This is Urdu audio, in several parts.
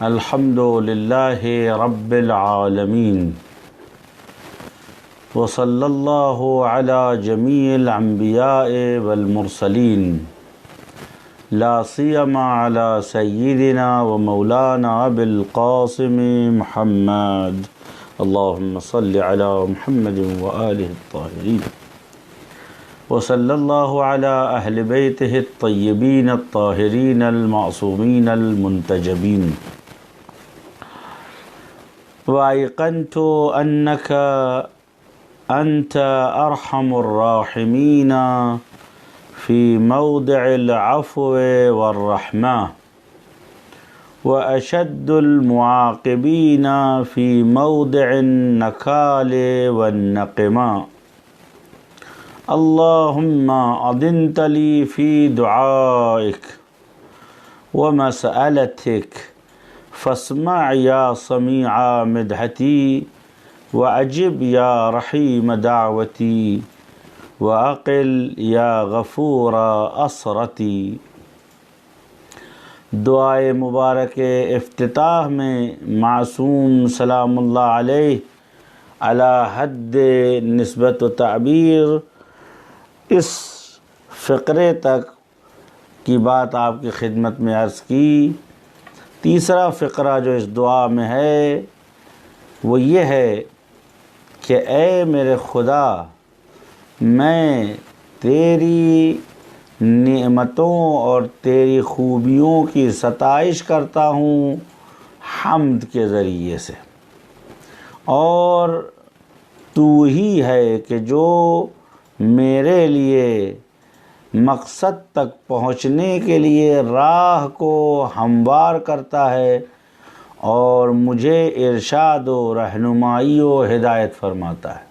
الحمد للہ رب العالمین وصلی اللہ علی جمیع الانبیاء والمرسلین لا سیما علی سیدنا و مولانا ابی القاسم محمد اللہم صلی علی محمد وآلہ الطاہرین وصلی اللہ علی اہل بیتہ الطیبین الطاہرین المعصومین المنتجبین وأيقنت أنك أنت أرحم الراحمين في موضع العفو والرحمة وأشد المعاقبين في موضع النكال والنقمة اللهم أذنت لي في دعائك ومسألتك فاسمع يا سميع مدحتي وأجب يا رحيم دعوتي وأقل يا غفور أسرتي۔ دعائے مبارک افتتاح میں معصوم سلام اللہ علیہ علی حد نسبت و تعبیر اس فقرے تک کی بات آپ کی خدمت میں عرض کی۔ تیسرا فقرہ جو اس دعا میں ہے وہ یہ ہے کہ اے میرے خدا، میں تیری نعمتوں اور تیری خوبیوں کی ستائش کرتا ہوں حمد کے ذریعے سے، اور تو ہی ہے کہ جو میرے لیے مقصد تک پہنچنے کے لیے راہ کو ہموار کرتا ہے اور مجھے ارشاد و رہنمائی و ہدایت فرماتا ہے۔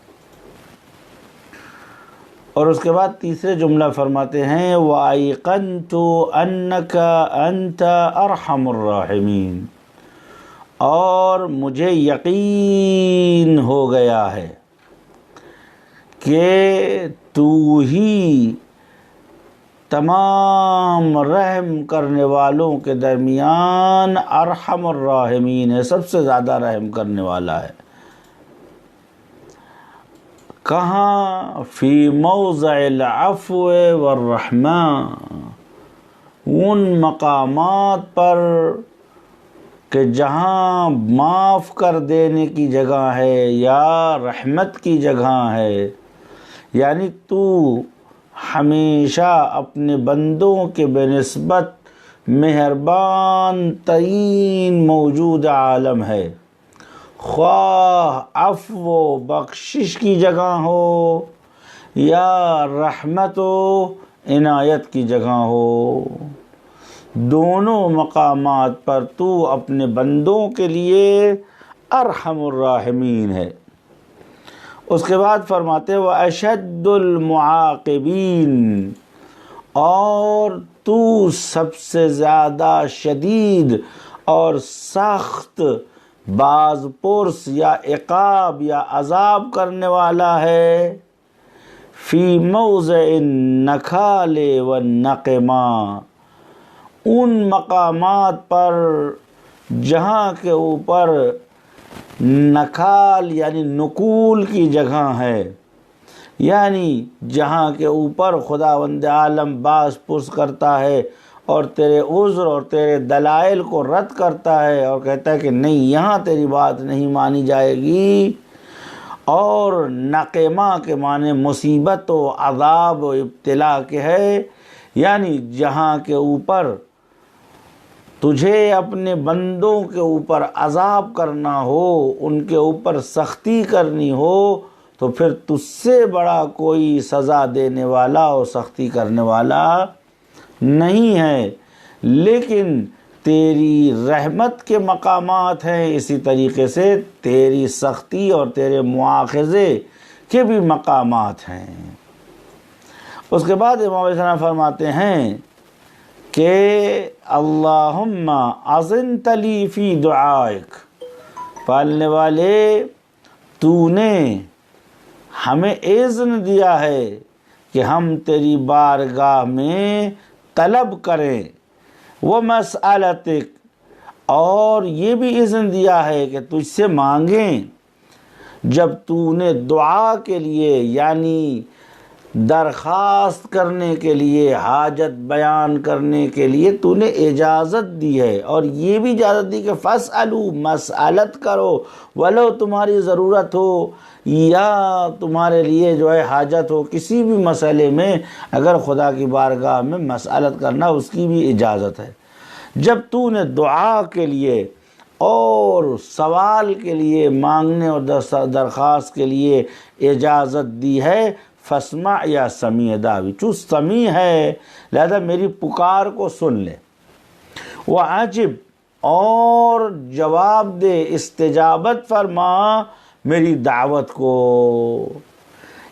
اور اس کے بعد تیسرے جملہ فرماتے ہیں وَأَيْقَنْتُ أَنَّكَ أَنْتَ أَرْحَمُ الراحمین، اور مجھے یقین ہو گیا ہے کہ تو ہی تمام رحم کرنے والوں کے درمیان ارحم الراحمین ہے، سب سے زیادہ رحم کرنے والا ہے۔ کہاں؟ فی موضع العفو والرحمہ، ان مقامات پر کہ جہاں معاف کر دینے کی جگہ ہے یا رحمت کی جگہ ہے، یعنی تو ہمیشہ اپنے بندوں کے بے نسبت مہربان ترین موجود عالم ہے، خواہ عفو و بخشش کی جگہ ہو یا رحمت و عنایت کی جگہ ہو، دونوں مقامات پر تو اپنے بندوں کے لیے ارحم الراحمین ہے۔ اس کے بعد فرماتے وَأَشَدُّ الْمُعَاقِبِينَ، اور تو سب سے زیادہ شدید اور سخت باز پرس یا عقاب یا عذاب کرنے والا ہے، فی موضع النکال والنقمہ، ان مقامات پر جہاں کے اوپر نکال یعنی نکول کی جگہ ہے، یعنی جہاں کے اوپر خداوند عالم باز پرس کرتا ہے اور تیرے عذر اور تیرے دلائل کو رد کرتا ہے اور کہتا ہے کہ نہیں، یہاں تیری بات نہیں مانی جائے گی، اور نقمہ کے معنی مصیبت و عذاب و ابتلا کے ہے، یعنی جہاں کے اوپر تجھے اپنے بندوں کے اوپر عذاب کرنا ہو، ان کے اوپر سختی کرنی ہو، تو پھر تجھ سے بڑا کوئی سزا دینے والا اور سختی کرنے والا نہیں ہے۔ لیکن تیری رحمت کے مقامات ہیں، اسی طریقے سے تیری سختی اور تیرے مواخذے کے بھی مقامات ہیں۔ اس کے بعد امام علیہ السلام فرماتے ہیں کہ اللہم اذنت لی فی دعائک، پالنے والے تو نے ہمیں اذن دیا ہے کہ ہم تیری بارگاہ میں طلب کریں، وَمَسْأَلَتِك، اور یہ بھی اذن دیا ہے کہ تجھ سے مانگیں جب تو نے دعا کے لیے یعنی درخواست کرنے کے لیے، حاجت بیان کرنے کے لیے تو نے اجازت دی ہے، اور یہ بھی اجازت دی کہ فَاسْأَلُوا، مسئلت کرو، ولو تمہاری ضرورت ہو یا تمہارے لیے جو ہے حاجت ہو، کسی بھی مسئلے میں اگر خدا کی بارگاہ میں مسئلت کرنا اس کی بھی اجازت ہے۔ جب تو نے دعا کے لیے اور سوال کے لیے، مانگنے اور درخواست کے لیے اجازت دی ہے، فسمع یا سمیع دعوی، چوں سمیع ہے لہذا میری پکار کو سن لے، وعجب اور جواب دے، استجابت فرما میری دعوت کو۔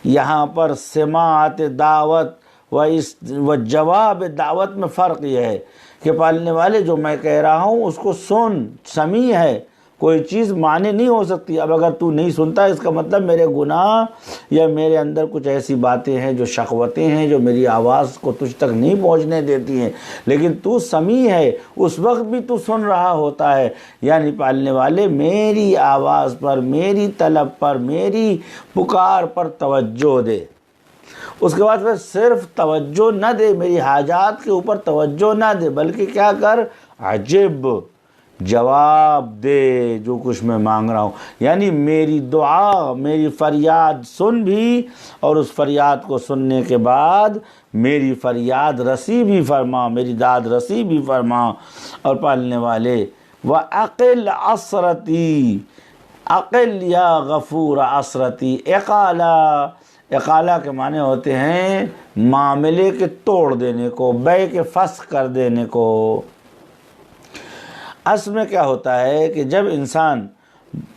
یہاں پر سماعت دعوت و جواب دعوت میں فرق یہ ہے کہ پالنے والے جو میں کہہ رہا ہوں اس کو سن، سمیع ہے، کوئی چیز معنی نہیں ہو سکتی۔ اب اگر تو نہیں سنتا اس کا مطلب میرے گناہ یا میرے اندر کچھ ایسی باتیں ہیں جو شقوتیں ہیں جو میری آواز کو تجھ تک نہیں پہنچنے دیتی ہیں، لیکن تو سمیع ہے، اس وقت بھی تو سن رہا ہوتا ہے۔ یعنی پالنے والے میری آواز پر، میری طلب پر، میری پکار پر توجہ دے۔ اس کے بعد پھر صرف توجہ نہ دے، میری حاجات کے اوپر توجہ نہ دے، بلکہ کیا کر، عجب، جواب دے جو کچھ میں مانگ رہا ہوں۔ یعنی میری دعا، میری فریاد سن بھی، اور اس فریاد کو سننے کے بعد میری فریاد رسی بھی فرما، میری داد رسی بھی فرما۔ اور پالنے والے وَأَقِلْ عَصْرَتِي، عقل یا غفور عصرتی، اقالہ کے معنی ہوتے ہیں معاملے کے توڑ دینے کو، بے کے فسخ کر دینے کو۔ اصل میں کیا ہوتا ہے کہ جب انسان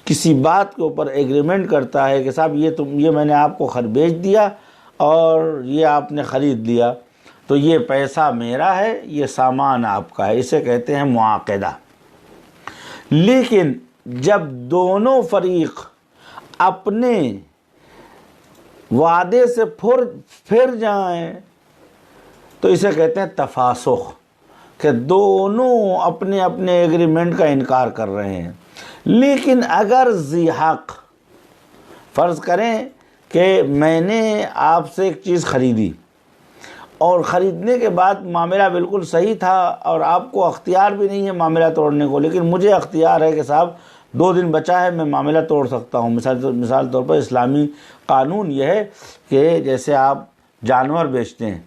کسی بات کے اوپر ایگریمنٹ کرتا ہے کہ صاحب یہ میں نے آپ کو بیچ دیا اور یہ آپ نے خرید لیا، تو یہ پیسہ میرا ہے، یہ سامان آپ کا ہے، اسے کہتے ہیں معاقدہ۔ لیکن جب دونوں فریق اپنے وعدے سے پھر جائیں تو اسے کہتے ہیں تفاسخ، کہ دونوں اپنے اپنے ایگریمنٹ کا انکار کر رہے ہیں۔ لیکن اگر ذی حق، فرض کریں کہ میں نے آپ سے ایک چیز خریدی اور خریدنے کے بعد معاملہ بالکل صحیح تھا اور آپ کو اختیار بھی نہیں ہے معاملہ توڑنے کو، لیکن مجھے اختیار ہے کہ صاحب 2 دن بچا ہے، میں معاملہ توڑ سکتا ہوں۔ مثال طور پر اسلامی قانون یہ ہے کہ جیسے آپ جانور بیچتے ہیں،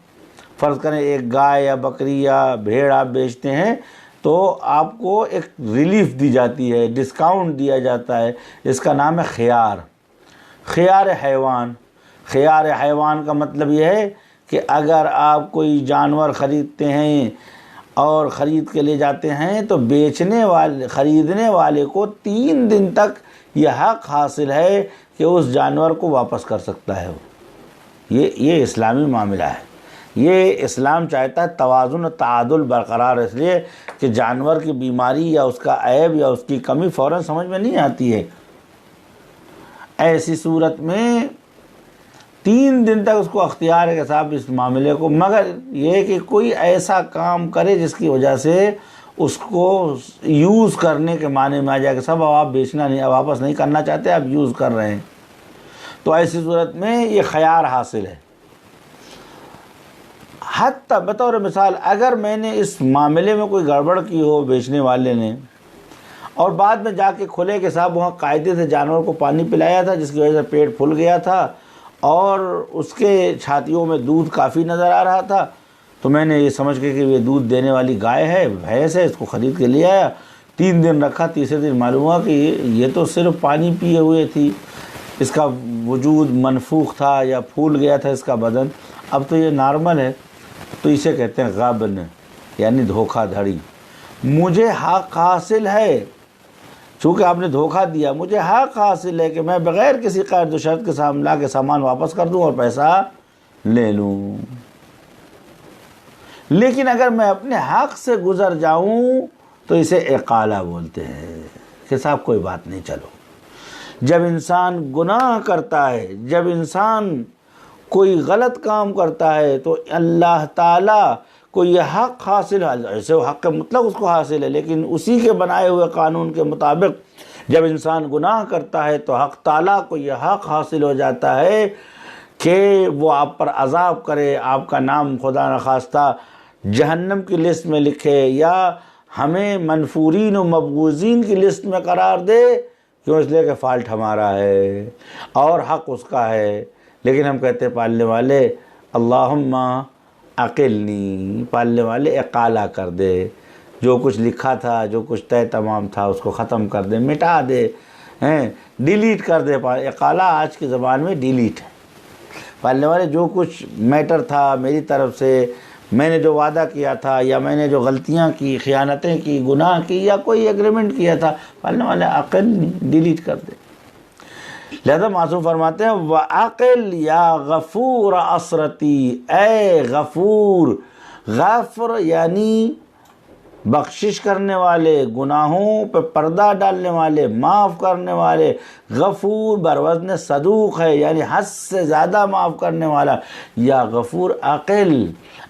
فرض کریں ایک گائے یا بکری یا بھیڑ آپ بیچتے ہیں، تو آپ کو ایک ریلیف دی جاتی ہے، ڈسکاؤنٹ دیا جاتا ہے، اس کا نام ہے خیار حیوان۔ خیار حیوان کا مطلب یہ ہے کہ اگر آپ کوئی جانور خریدتے ہیں اور خرید کے لے جاتے ہیں تو خریدنے والے کو 3 دن تک یہ حق حاصل ہے کہ اس جانور کو واپس کر سکتا ہے۔ یہ اسلامی معاملہ ہے۔ یہ اسلام چاہتا ہے توازن و تعادل برقرار، اس لیے کہ جانور کی بیماری یا اس کا عیب یا اس کی کمی فوراً سمجھ میں نہیں آتی ہے۔ ایسی صورت میں 3 دن تک اس کو اختیار ہے کہ صاحب اس معاملے کو، مگر یہ کہ کوئی ایسا کام کرے جس کی وجہ سے اس کو یوز کرنے کے معنی میں آ جائے کہ صاحب اب آپ بیچنا نہیں، واپس نہیں کرنا چاہتے، آپ یوز کر رہے ہیں، تو ایسی صورت میں یہ خیار حاصل ہے۔ حتیٰ بطور مثال اگر میں نے اس معاملے میں کوئی گڑبڑ کی ہو بیچنے والے نے، اور بعد میں جا کے کھلے کہ صاحب وہاں قاعدے سے جانور کو پانی پلایا تھا جس کی وجہ سے پیٹ پھل گیا تھا اور اس کے چھاتیوں میں دودھ کافی نظر آ رہا تھا، تو میں نے یہ سمجھ کے کہ یہ دودھ دینے والی گائے ہے، بھینس ہے، اس کو خرید کے لے آیا، 3 دن رکھا، تیسرے دن معلوم ہوا کہ یہ تو صرف پانی پیے ہوئے تھی، اس کا وجود منفوخ تھا یا پھول گیا تھا اس کا بدن، اب تو یہ نارمل ہے، تو اسے کہتے ہیں غبن، یعنی دھوکہ دھڑی۔ مجھے حق حاصل ہے، چونکہ آپ نے دھوکہ دیا، مجھے حق حاصل ہے کہ میں بغیر کسی قید و شرط کے لا کے سامان واپس کر دوں اور پیسہ لے لوں۔ لیکن اگر میں اپنے حق سے گزر جاؤں تو اسے اقالہ بولتے ہیں کہ صاحب کوئی بات نہیں، چلو۔ جب انسان گناہ کرتا ہے، جب انسان کوئی غلط کام کرتا ہے تو اللہ تعالیٰ کو یہ حق حاصل ہے، ایسے وہ حق مطلق اس کو حاصل ہے، لیکن اسی کے بنائے ہوئے قانون کے مطابق جب انسان گناہ کرتا ہے تو حق تعالیٰ کو یہ حق حاصل ہو جاتا ہے کہ وہ آپ پر عذاب کرے، آپ کا نام خدا نخواستہ جہنم کی لسٹ میں لکھے، یا ہمیں منفورین و مبغوضین کی لسٹ میں قرار دے، کیوں؟ اس لیے کہ فالٹ ہمارا ہے اور حق اس کا ہے۔ لیکن ہم کہتے پالنے والے اللہم عقلنی، پالنے والے اقالہ کر دے، جو کچھ لکھا تھا، جو کچھ طے تمام تھا اس کو ختم کر دے، مٹا دے، ڈیلیٹ کر دے۔ اقالہ آج کے زبان میں ڈیلیٹ ہے۔ پالنے والے جو کچھ میٹر تھا میری طرف سے، میں نے جو وعدہ کیا تھا یا میں نے جو غلطیاں کی، خیانتیں کی، گناہ کی، یا کوئی ایگریمنٹ کیا تھا، پالنے والے عقل ڈیلیٹ کر دے۔ لہذا معصوم فرماتے ہیں وَعَقِلْ یا غفور عصرتی، اے غفور، غفر یعنی بخشش کرنے والے، گناہوں پہ پردہ ڈالنے والے، معاف کرنے والے۔ غفور بروزن صدوق ہے، یعنی حد سے زیادہ معاف کرنے والا۔ یا غفور عقل،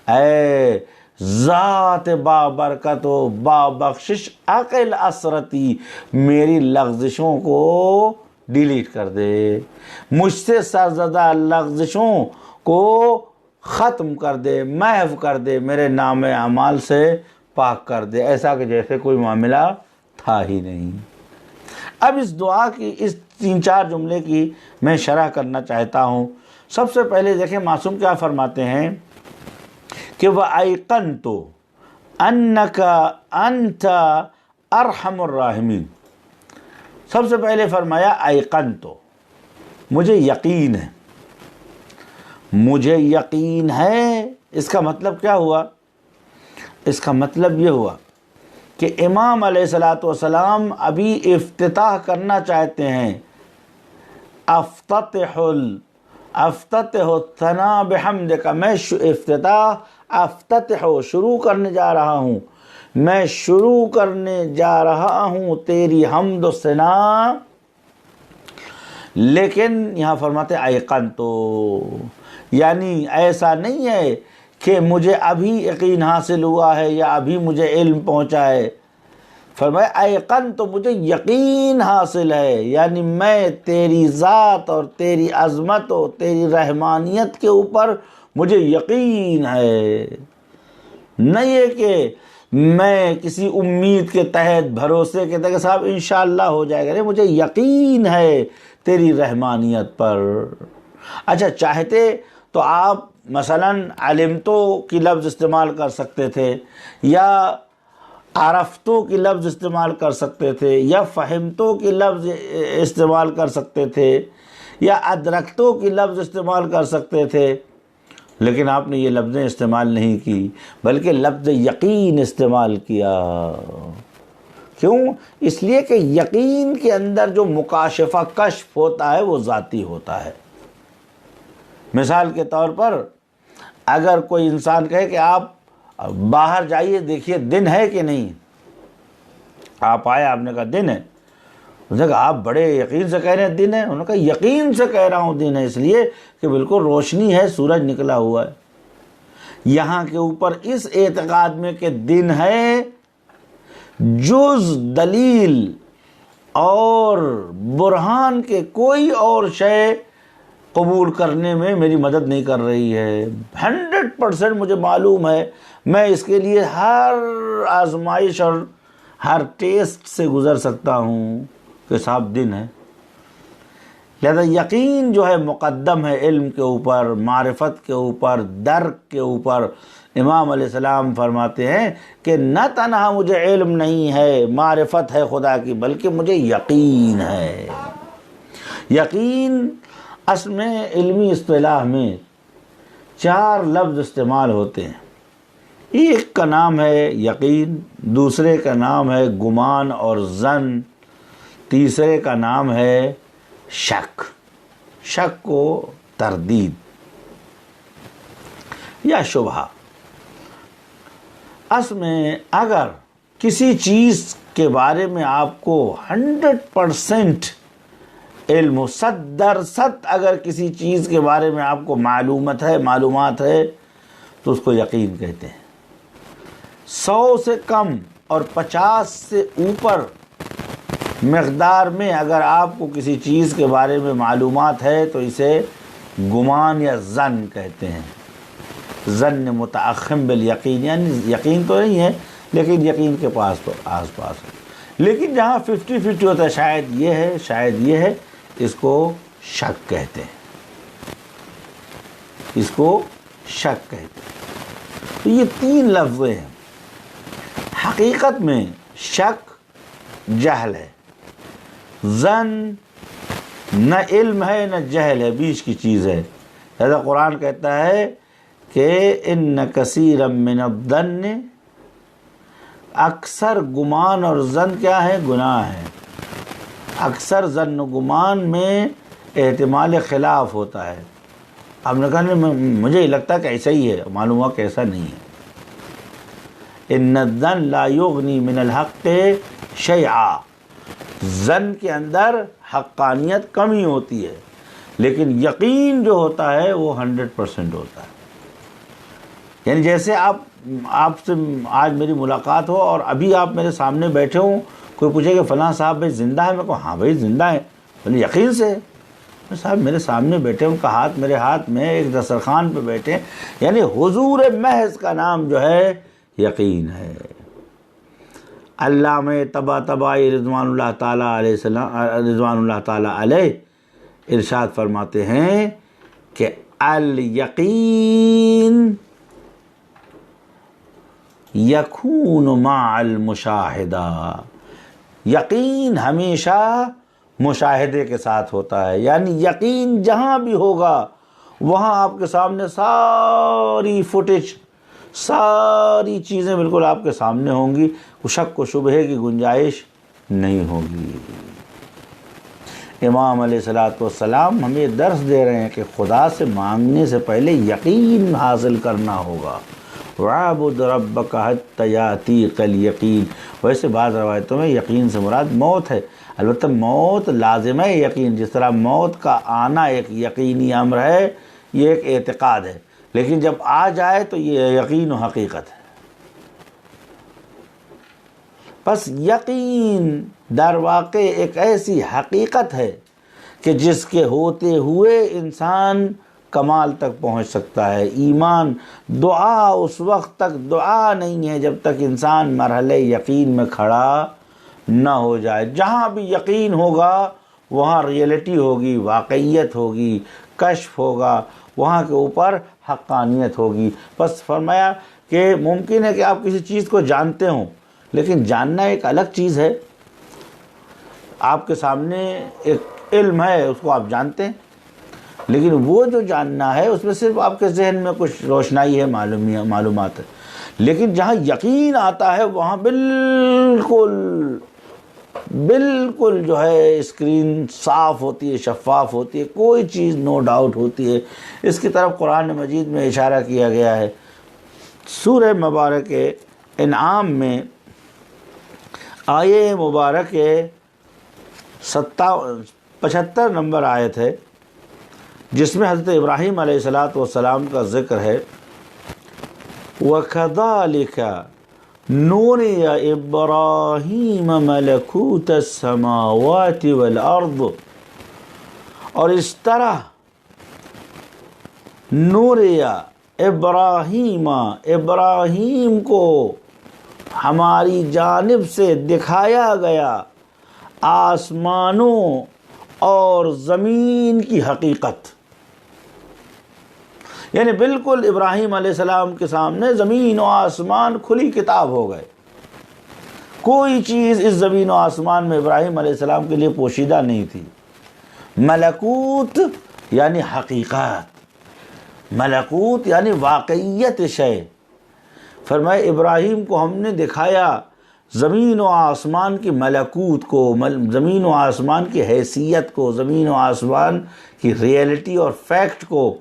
اے ذات با برکت و با بخشش، عقل عصرتی، میری لغزشوں کو ڈیلیٹ کر دے، مجھ سے سرزدہ لغزشوں کو ختم کر دے، محو کر دے، میرے نام اعمال سے پاک کر دے، ایسا کہ جیسے کوئی معاملہ تھا ہی نہیں۔ اب اس دعا کی اس 3-4 جملے کی میں شرح کرنا چاہتا ہوں۔ سب سے پہلے دیکھیں معصوم کیا فرماتے ہیں کہ وَأَيْقَنْتُ أَنَّكَ أَنْتَ أَرْحَمُ الراحمین۔ سب سے پہلے فرمایا ایقنت، مجھے یقین ہے، مجھے یقین ہے۔ اس کا مطلب کیا ہوا؟ اس کا مطلب یہ ہوا کہ امام علیہ السلام ابھی افتتاح کرنا چاہتے ہیں۔ افتتح الثناء بحمدک، میں افتتح شروع کرنے جا رہا ہوں، میں شروع کرنے جا رہا ہوں تیری حمد و ثنا۔ لیکن یہاں فرماتے ایقنت، یعنی ایسا نہیں ہے کہ مجھے ابھی یقین حاصل ہوا ہے یا ابھی مجھے علم پہنچا ہے۔ فرمایا ایقنت، مجھے یقین حاصل ہے، یعنی میں تیری ذات اور تیری عظمت اور تیری رحمانیت کے اوپر مجھے یقین ہے۔ نہیں یہ کہ میں کسی امید کے تحت، بھروسے کے تحت صاحب انشاءاللہ ہو جائے گا، نہیں، مجھے یقین ہے تیری رحمانیت پر۔ اچھا چاہتے تو آپ مثلاً علمتو کی لفظ استعمال کر سکتے تھے، یا عرفتو کی لفظ استعمال کر سکتے تھے، یا فہمتو کی لفظ استعمال کر سکتے تھے، یا ادرکتو کی لفظ استعمال کر سکتے تھے، لیکن آپ نے یہ لفظیں استعمال نہیں کی، بلکہ لفظ یقین استعمال کیا۔ کیوں؟ اس لیے کہ یقین کے اندر جو مکاشفہ کشف ہوتا ہے وہ ذاتی ہوتا ہے۔ مثال کے طور پر اگر کوئی انسان کہے کہ آپ باہر جائیے دیکھیے دن ہے کہ نہیں، آپ آئے، آپ نے کہا دن ہے، انہوں نے کہا آپ بڑے یقین سے کہہ رہے ہیں دن ہے، انہوں نے کہا یقین سے کہہ رہا ہوں دن ہے، اس لیے کہ بالکل روشنی ہے، سورج نکلا ہوا ہے۔ یہاں کے اوپر اس اعتقاد میں کہ دن ہے، جز دلیل اور برہان کے کوئی اور شے قبول کرنے میں میری مدد نہیں کر رہی ہے۔ 100% مجھے معلوم ہے، میں اس کے لیے ہر آزمائش اور ہر ٹیسٹ سے گزر سکتا ہوں کہ صاحب دن ہے۔ لہذا یقین جو ہے مقدم ہے علم کے اوپر، معرفت کے اوپر، درک کے اوپر۔ امام علیہ السلام فرماتے ہیں کہ نہ تنہا مجھے علم نہیں ہے، معرفت ہے خدا کی، بلکہ مجھے یقین ہے۔ یقین اصل میں علمی اصطلاح میں 4 لفظ استعمال ہوتے ہیں۔ ایک کا نام ہے یقین، دوسرے کا نام ہے گمان اور ظن، تیسرے کا نام ہے شک، شک کو تردید یا شبہہ۔ اصل میں اگر کسی چیز کے بارے میں آپ کو 100% علم ہو، 100% اگر کسی چیز کے بارے میں آپ کو معلومات ہے تو اس کو یقین کہتے ہیں۔ 100 سے کم اور 50 سے اوپر مقدار میں اگر آپ کو کسی چیز کے بارے میں معلومات ہے تو اسے گمان یا ظن کہتے ہیں. ظن متأخم بالیقین، یعنی یقین تو نہیں ہے لیکن یقین کے آس پاس ہے. لیکن جہاں 50-50 ہوتا ہے، شاید یہ ہے شاید یہ ہے، اس کو شک کہتے ہیں. اس کو شک کہتے ہیں. تو یہ 3 لفظیں ہیں. حقیقت میں شک جہل ہے، ظن نہ علم ہے نہ جہل ہے، بیچ کی چیز ہے. لہذا قرآن کہتا ہے کہ ان کثیرا من الظن، اکثر گمان اور ظن کیا ہے؟ گناہ ہے. اکثر ظن و گمان میں احتمال خلاف ہوتا ہے. آپ نے کہا مجھے ہی لگتا ہے کہ ایسا ہی ہے، معلوم ہوا کہ ایسا نہیں ہے. ان الظن لا یغنی من الحق شیئا، ظن کے اندر حقانیت کمی ہوتی ہے، لیکن یقین جو ہوتا ہے وہ 100% ہوتا ہے. یعنی جیسے آپ سے آج میری ملاقات ہو اور ابھی آپ میرے سامنے بیٹھے ہوں، کوئی پوچھے کہ فلاں صاحب بھائی زندہ ہے، میں کہوں ہاں بھائی زندہ ہے، بولے یقین سے. صاحب میرے سامنے بیٹھے، ان کا ہاتھ میرے ہاتھ میں، ایک دسترخوان پہ بیٹھے، یعنی حضور محض کا نام جو ہے یقین ہے. علامہ طباطبائی رضوان اللہ تعالیٰ علیہ ارشاد فرماتے ہیں کہ الیقین یکون مع المشاہدہ، یقین ہمیشہ مشاہدے کے ساتھ ہوتا ہے. یعنی یقین جہاں بھی ہوگا وہاں آپ کے سامنے ساری فوٹیج، ساری چیزیں بالکل آپ کے سامنے ہوں گی، شک و شبہے کی گنجائش نہیں ہوگی. امام علیہ السلام ہمیں درس دے رہے ہیں کہ خدا سے مانگنے سے پہلے یقین حاصل کرنا ہوگا. وَاعْبُدْ رَبَّكَ حَتَّى يَأْتِيكَ الْيَقِينُ. ویسے بعض روایتوں میں یقین سے مراد موت ہے. البتہ موت لازم ہے یقین، جس طرح موت کا آنا ایک یقینی امر ہے، یہ ایک اعتقاد ہے، لیکن جب آ جائے تو یہ یقین و حقیقت ہے. پس یقین در واقع ایک ایسی حقیقت ہے کہ جس کے ہوتے ہوئے انسان کمال تک پہنچ سکتا ہے. ایمان دعا اس وقت تک دعا نہیں ہے جب تک انسان مرحلے یقین میں کھڑا نہ ہو جائے. جہاں بھی یقین ہوگا وہاں ریئلٹی ہوگی، واقعیت ہوگی، کشف ہوگا، وہاں کے اوپر حقانیت ہوگی. بس فرمایا کہ ممکن ہے کہ آپ کسی چیز کو جانتے ہوں، لیکن جاننا ایک الگ چیز ہے. آپ کے سامنے ایک علم ہے، اس کو آپ جانتے ہیں، لیکن وہ جو جاننا ہے اس میں صرف آپ کے ذہن میں کچھ روشنائی ہے، معلومات ہے. لیکن جہاں یقین آتا ہے وہاں بالکل جو ہے اسکرین صاف ہوتی ہے، شفاف ہوتی ہے، کوئی چیز نو ڈاؤٹ ہوتی ہے. اس کی طرف قرآن مجید میں اشارہ کیا گیا ہے. سورہ مبارک انعام میں آیے مبارک 75 نمبر آیت ہے، جس میں حضرت ابراہیم علیہ السلام کا ذکر ہے. وَكَذَلِكَ نُرِيَ إِبْرَاهِيمَ مَلَكُوتَ السَّمَاوَاتِ وَالْأَرْضِ، اور اس طرح نُرِيَ ابراہیم کو ہماری جانب سے دکھایا گیا آسمانوں اور زمین کی حقیقت. یعنی بالکل ابراہیم علیہ السلام کے سامنے زمین و آسمان کھلی کتاب ہو گئے. کوئی چیز اس زمین و آسمان میں ابراہیم علیہ السلام کے لیے پوشیدہ نہیں تھی. ملکوت یعنی حقیقت، ملکوت یعنی واقعیت شے. فرمائے ابراہیم کو ہم نے دکھایا زمین و آسمان کی ملکوت کو، زمین و آسمان کی حیثیت کو، زمین و آسمان کی ریئلٹی اور فیکٹ کو.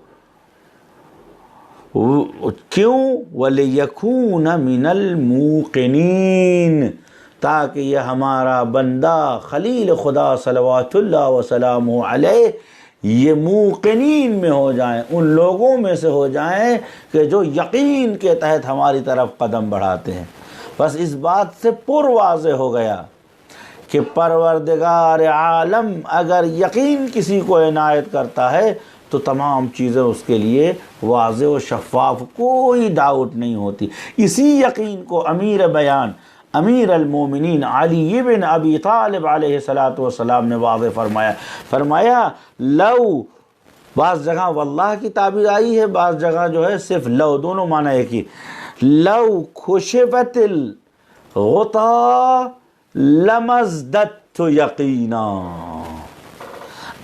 کیوں؟ وَلِيَكُونَ مِنَ الْمُوقِنِينَ، تاکہ یہ ہمارا بندہ خلیل خدا صلوات اللہ وسلامہ علیہ یہ موقنین میں ہو جائیں، ان لوگوں میں سے ہو جائیں کہ جو یقین کے تحت ہماری طرف قدم بڑھاتے ہیں۔ بس اس بات سے پر واضح ہو گیا کہ پروردگار عالم اگر یقین کسی کو عنایت کرتا ہے تو تمام چیزیں اس کے لیے واضح و شفاف، کوئی ڈاؤٹ نہیں ہوتی۔ اسی یقین کو امیر بیان امیر المومنین علی بن ابی طالب علیہ السلام نے واضح فرمایا لو، بعض جگہ واللہ کی تعبیر آئی ہے، بعض جگہ جو ہے صرف لو، دونوں معنی ایک ہی۔ لو کشفت الغطا لمزددت یقینا،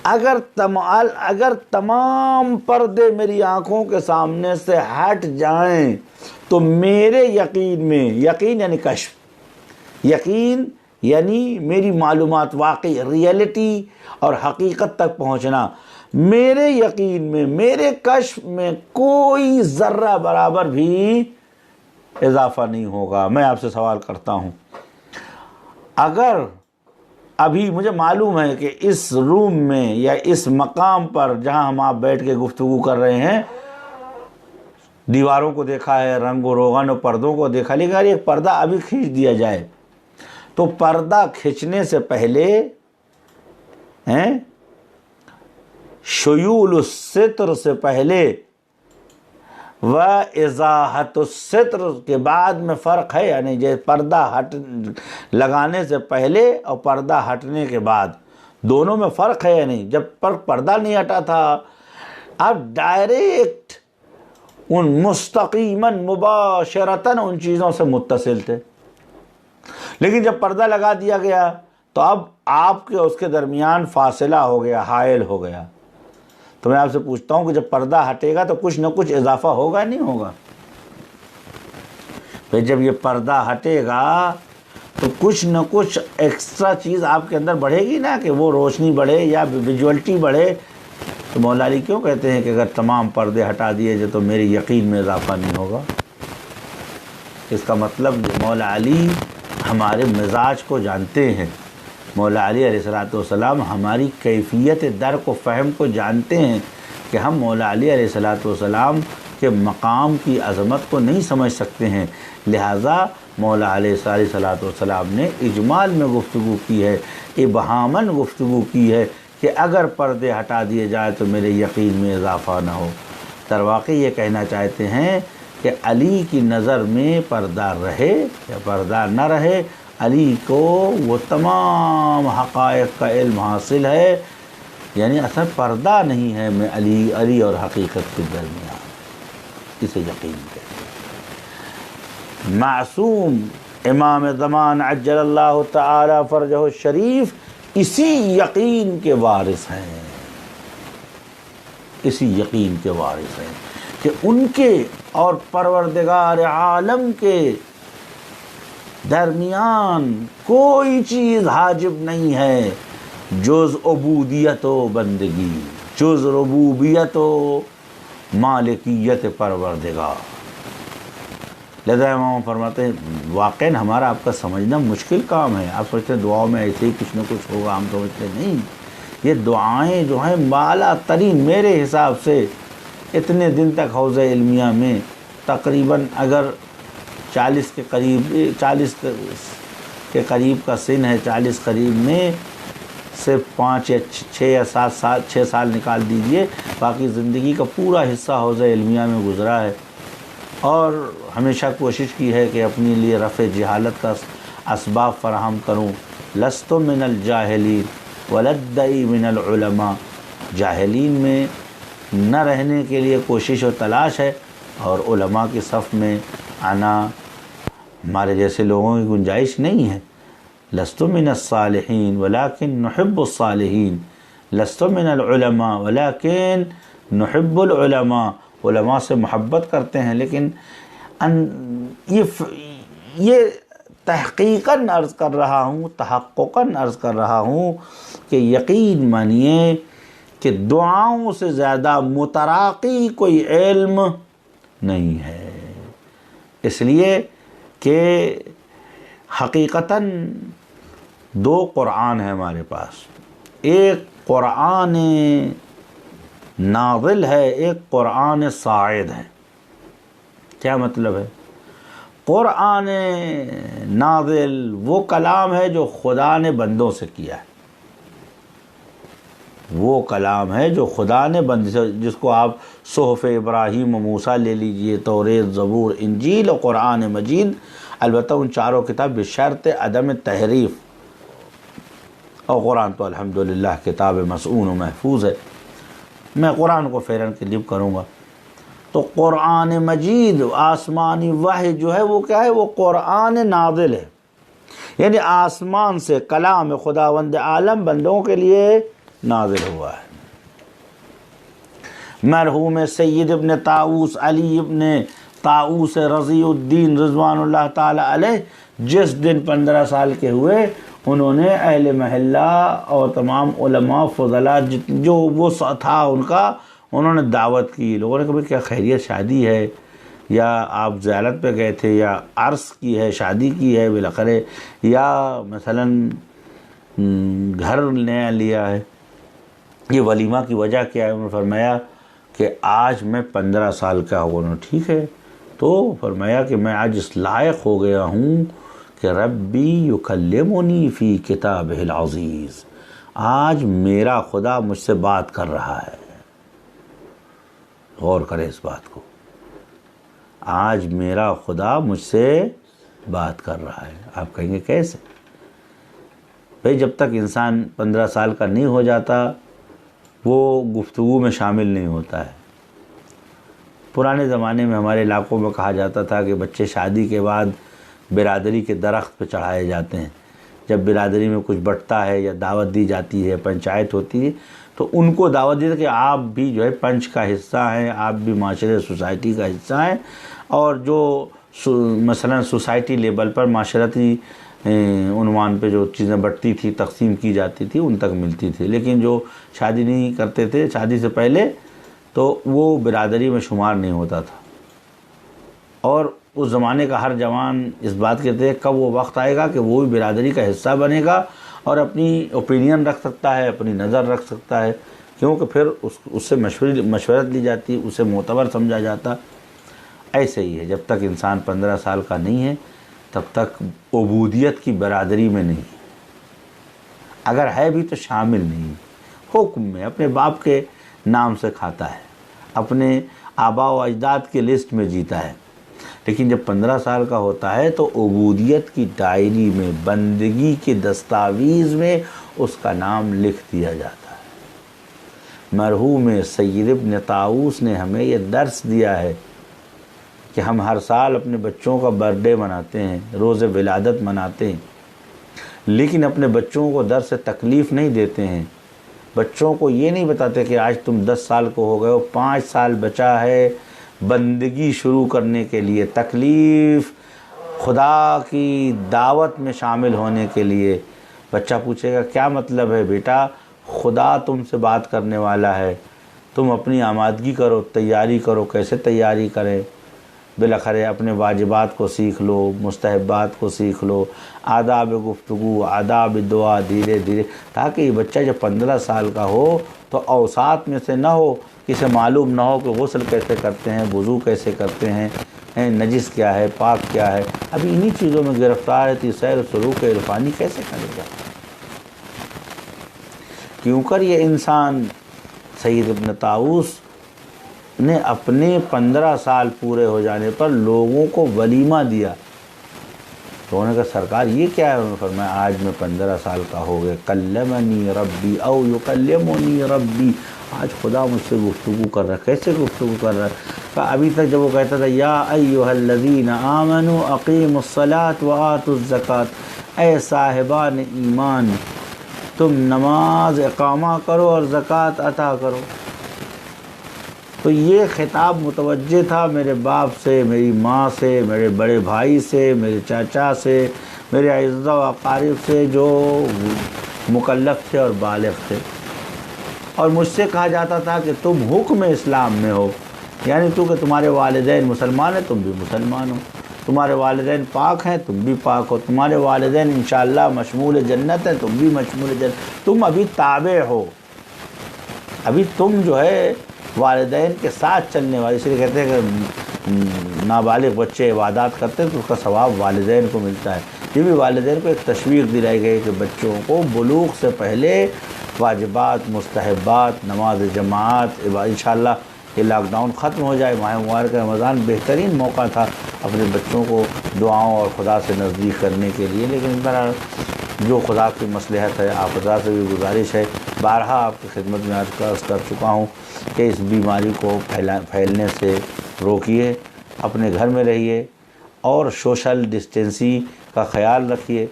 اگر تمام پردے میری آنکھوں کے سامنے سے ہٹ جائیں تو میرے یقین میں، یقین یعنی کشف، یقین یعنی میری معلومات، واقعی ریئلٹی اور حقیقت تک پہنچنا، میرے یقین میں، میرے کشف میں کوئی ذرہ برابر بھی اضافہ نہیں ہوگا۔ میں آپ سے سوال کرتا ہوں، اگر ابھی مجھے معلوم ہے کہ اس روم میں یا اس مقام پر جہاں ہم آپ بیٹھ کے گفتگو کر رہے ہیں، دیواروں کو دیکھا ہے، رنگ و روغن و پردوں کو دیکھا، لیکن اگر ایک پردہ ابھی کھینچ دیا جائے تو پردہ کھینچنے سے پہلے شیول الستر سے پہلے و ازاحت الستر کے بعد میں فرق ہے، یعنی جیسے پردہ لگانے سے پہلے اور پردہ ہٹنے کے بعد دونوں میں فرق ہے، یعنی جب پردہ نہیں ہٹا تھا اب ڈائریکٹ ان مستقیماً مباشرتاً ان چیزوں سے متصل تھے، لیکن جب پردہ لگا دیا گیا تو اب آپ کے اس کے درمیان فاصلہ ہو گیا، حائل ہو گیا۔ تو میں آپ سے پوچھتا ہوں کہ جب پردہ ہٹے گا تو کچھ نہ کچھ اضافہ ہوگا نہیں ہوگا؟ پھر جب یہ پردہ ہٹے گا تو کچھ نہ کچھ ایکسٹرا چیز آپ کے اندر بڑھے گی نا، کہ وہ روشنی بڑھے یا ویژولیٹی بڑھے۔ تو مولا علی کیوں کہتے ہیں کہ اگر تمام پردے ہٹا دیے جائے تو میری یقین میں اضافہ نہیں ہوگا؟ اس کا مطلب مولا علی ہمارے مزاج کو جانتے ہیں، مولا علی علیہ السلام ہماری کیفیت درک و فہم کو جانتے ہیں کہ ہم مولا علی علیہ السلام کے مقام کی عظمت کو نہیں سمجھ سکتے ہیں، لہٰذا مولا علیہ السلام نے اجمال میں گفتگو کی ہے، ابہاماً گفتگو کی ہے کہ اگر پردے ہٹا دیے جائے تو میرے یقین میں اضافہ نہ ہو۔ در واقع یہ کہنا چاہتے ہیں کہ علی کی نظر میں پردہ رہے یا پردہ نہ رہے، علی کو وہ تمام حقائق کا علم حاصل ہے، یعنی اصل پردہ نہیں ہے میں علی اور حقیقت کے درمیان، اسے یقین کہتے ہیں۔ معصوم امام زمان عجل اللہ تعالی فرجہ الشریف اسی یقین کے وارث ہیں، اسی یقین کے وارث ہیں کہ ان کے اور پروردگار عالم کے درمیان کوئی چیز حاجب نہیں ہے جز عبودیت و بندگی، جز ربوبیت و مالکیت پروردگار۔ لذا امام فرماتے ہیں واقعاً ہمارا آپ کا سمجھنا مشکل کام ہے۔ آپ سوچتے ہیں دعاؤں میں ایسے ہی کچھ نہ کچھ ہوگا، ہم سمجھتے نہیں، یہ دعائیں جو ہیں بالا ترین میرے حساب سے اتنے دن تک حوضہ علمیہ میں تقریباً اگر 40 کے قریب کا سن ہے، 40 قریب میں صرف 5 یا 6 یا 7 سال 6 سال نکال دیجئے، باقی زندگی کا پورا حصہ حوضہ علمیہ میں گزرا ہے، اور ہمیشہ کوشش کی ہے کہ اپنے لیے رفع جہالت کا اسباب فراہم کروں۔ لست من الجاہلین ولدئی من العلماء، جاہلین میں نہ رہنے کے لیے کوشش و تلاش ہے، اور علماء کی صف میں آنا ہمارے جیسے لوگوں کی گنجائش نہیں ہے۔ لست من الصالحین ولکن نحب الصالحین، لست من العلماء ولکن نحب العلماء، علماء سے محبت کرتے ہیں، لیکن یہ تحقیقاً عرض کر رہا ہوں، تحققاً عرض کر رہا ہوں کہ یقین مانیے کہ دعاؤں سے زیادہ متراقی کوئی علم نہیں ہے، اس لیے کہ حقیقتاً 2 قرآن ہیں ہمارے پاس، ایک قرآن نازل ہے، ایک قرآن صاعد ہے۔ کیا مطلب ہے؟ قرآن نازل وہ کلام ہے جو خدا نے بندوں سے کیا ہے، وہ کلام ہے جو خدا نے بندوں سے، جس کو آپ صحف ابراہیم و موسیٰ لے لیجئے، توریت، زبور، انجیل اور قرآن مجید، البتہ ان چاروں کتاب بشرط عدم تحریف، اور قرآن تو الحمدللہ کتاب مسعون و محفوظ ہے۔ میں قرآن کو فیراً کلپ کروں گا۔ تو قرآن مجید آسمانی وحی جو ہے وہ کیا ہے؟ وہ قرآن نازل ہے، یعنی آسمان سے کلام خداوند عالم بندوں کے لیے نازل ہوا ہے۔ مرحوم سید ابن طاؤوس علی ابن طاؤوس رضی الدین رضوان اللہ تعالی علیہ جس دن 15 سال کے ہوئے، انہوں نے اہل محلہ اور تمام علماء فضلاء جو وہ تھا ان کا، انہوں نے دعوت کی۔ لوگوں نے کہا بھئی کیا خیریت شادی ہے، یا آپ زیارت پہ گئے تھے، یا عرس کی ہے، شادی کی ہے بالاخرے، یا مثلا گھر نیا لیا ہے، یہ ولیمہ کی وجہ کیا ہے؟ انہوں نے فرمایا کہ آج میں 15 سال کا ہوں۔ انہوں نے ٹھیک ہے، تو فرمایا کہ میں آج اس لائق ہو گیا ہوں کہ ربی یکلمنی فی کتابہ العزیز، آج میرا خدا مجھ سے بات کر رہا ہے۔ غور کریں اس بات کو، آج میرا خدا مجھ سے بات کر رہا ہے۔ آپ کہیں گے کیسے؟ بھئی جب تک انسان 15 سال کا نہیں ہو جاتا وہ گفتگو میں شامل نہیں ہوتا ہے۔ پرانے زمانے میں ہمارے علاقوں میں کہا جاتا تھا کہ بچے شادی کے بعد برادری کے درخت پہ چڑھائے جاتے ہیں۔ جب برادری میں کچھ بٹتا ہے یا دعوت دی جاتی ہے، پنچایت ہوتی ہے، تو ان کو دعوت دی کہ آپ بھی جو ہے پنچ کا حصہ ہیں، آپ بھی معاشرے سوسائٹی کا حصہ ہیں، اور جو مثلا سوسائٹی لیول پر معاشرتی عنوان پہ جو چیزیں بٹتی تھی، تقسیم کی جاتی تھی، ان تک ملتی تھی۔ لیکن جو شادی نہیں کرتے تھے، شادی سے پہلے، تو وہ برادری میں شمار نہیں ہوتا تھا۔ اور اس زمانے کا ہر جوان اس بات کہتے ہیں کب وہ وقت آئے گا کہ وہ بھی برادری کا حصہ بنے گا اور اپنی اوپینین رکھ سکتا ہے، اپنی نظر رکھ سکتا ہے، کیونکہ پھر اس سے مشورت لی جاتی، اسے معتبر سمجھا جاتا۔ ایسے ہی ہے، جب تک انسان 15 سال کا نہیں ہے تب تک عبودیت کی برادری میں نہیں، اگر ہے بھی تو شامل نہیں، حکم میں اپنے باپ کے نام سے کھاتا ہے، اپنے آباء و اجداد کے لسٹ میں جیتا ہے۔ لیکن جب 15 سال کا ہوتا ہے تو عبودیت کی ڈائری میں، بندگی کی دستاویز میں اس کا نام لکھ دیا جاتا ہے۔ مرحوم سید ابن طاؤوس نے ہمیں یہ درس دیا ہے کہ ہم ہر سال اپنے بچوں کا برتھ ڈے مناتے ہیں، روز ولادت مناتے ہیں، لیکن اپنے بچوں کو درس تکلیف نہیں دیتے ہیں۔ بچوں کو یہ نہیں بتاتے کہ آج تم 10 سال کو ہو گئے ہو، 5 سال بچا ہے بندگی شروع کرنے کے لیے، تکلیف خدا کی دعوت میں شامل ہونے کے لیے۔ بچہ پوچھے گا کیا مطلب ہے؟ بیٹا خدا تم سے بات کرنے والا ہے، تم اپنی آمادگی کرو، تیاری کرو۔ کیسے تیاری کریں؟ بالاخره اپنے واجبات کو سیکھ لو، مستحبات کو سیکھ لو، آداب گفتگو، آداب دعا دھیرے دھیرے، تاکہ یہ بچہ جب 15 سال کا ہو تو اوساط میں سے نہ ہو، کسے معلوم نہ ہو کہ غسل کیسے کرتے ہیں، وضو کیسے کرتے ہیں، نجس کیا ہے، پاک کیا ہے۔ ابھی انہی چیزوں میں گرفتار ہے، تو سیر و سلوک عرفانی کیسے کرے گا؟ کیوں کر یہ انسان سید ابن طاؤوس نے اپنے 15 سال پورے ہو جانے پر لوگوں کو ولیمہ دیا۔ تو انہوں نے کہا سرکار یہ کیا ہے؟ انہوں نے فرمایا آج میں 15 سال کا ہو گیا، کلمنی ربی او یکلمنی ربی، آج خدا مجھ سے گفتگو کر رہا ہے۔ کیسے گفتگو کر رہا ہے؟ کہ ابھی تک جب وہ کہتا تھا یا ایھا الذین آمنوا اقیموا الصلاۃ وآتوا الزکاۃ، اے صاحبان ایمان تم نماز اقامہ کرو اور زکوٰۃ عطا کرو۔ تو یہ خطاب متوجہ تھا میرے باپ سے، میری ماں سے، میرے بڑے بھائی سے، میرے چاچا سے، میرے اعزاء و اقارب سے جو مکلف تھے اور بالغ تھے، اور مجھ سے کہا جاتا تھا کہ تم حکم اسلام میں ہو، یعنی تو کہ تمہارے والدین مسلمان ہیں تم بھی مسلمان ہو، تمہارے والدین پاک ہیں تم بھی پاک ہو، تمہارے والدین انشاءاللہ مشمول جنت ہیں تم بھی مشمول جنت، تم ابھی تابع ہو۔ ابھی تم جو ہے والدین کے ساتھ چلنے والے، اس لیے کہتے ہیں کہ نابالغ بچے عبادات کرتے ہیں تو اس کا ثواب والدین کو ملتا ہے۔ یہ بھی والدین کو ایک تشویق دلائی گئی کہ بچوں کو بلوغ سے پہلے واجبات، مستحبات، نماز جماعت، انشاءاللہ یہ لاک ڈاؤن ختم ہو جائے، ماہ مبارک رمضان بہترین موقع تھا اپنے بچوں کو دعاؤں اور خدا سے نزدیک کرنے کے لیے، لیکن اس طرح جو خدا کی مصلحت ہے، آپ خدا سے بھی گزارش ہے، بارہا آپ کی خدمت میں عرض کر چکا ہوں کہ اس بیماری کو پھیلنے سے روکیے، اپنے گھر میں رہیے اور سوشل ڈسٹینسی کا خیال رکھیے،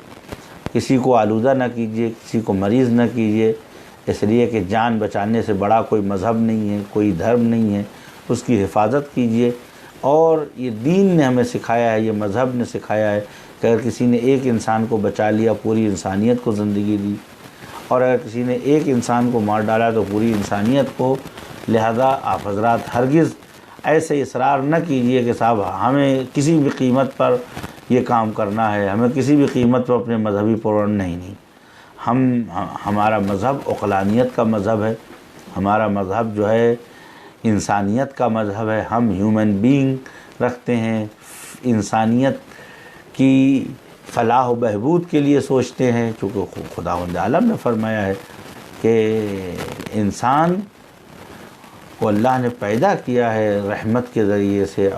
کسی کو آلودہ نہ کیجیے، کسی کو مریض نہ کیجیے، اس لیے کہ جان بچانے سے بڑا کوئی مذہب نہیں ہے، کوئی دھرم نہیں ہے، اس کی حفاظت کیجیے۔ اور یہ دین نے ہمیں سکھایا ہے، یہ مذہب نے سکھایا ہے کہ اگر کسی نے ایک انسان کو بچا لیا پوری انسانیت کو زندگی دی، اور اگر کسی نے ایک انسان کو مار ڈالا تو پوری انسانیت کو۔ لہذا آپ حضرات ہرگز ایسے اصرار نہ کیجئے کہ صاحب ہمیں کسی بھی قیمت پر یہ کام کرنا ہے، ہمیں کسی بھی قیمت پر اپنے مذہبی پروگرام نہیں۔ ہمارا مذہب عقلانیت کا مذہب ہے، ہمارا مذہب جو ہے انسانیت کا مذہب ہے، ہم ہیومن بینگ رکھتے ہیں، انسانیت کی فلاح و بہبود کے لیے سوچتے ہیں، چونکہ خداوند عالم نے فرمایا ہے کہ انسان کو اللہ نے پیدا کیا ہے رحمت کے ذریعے سے،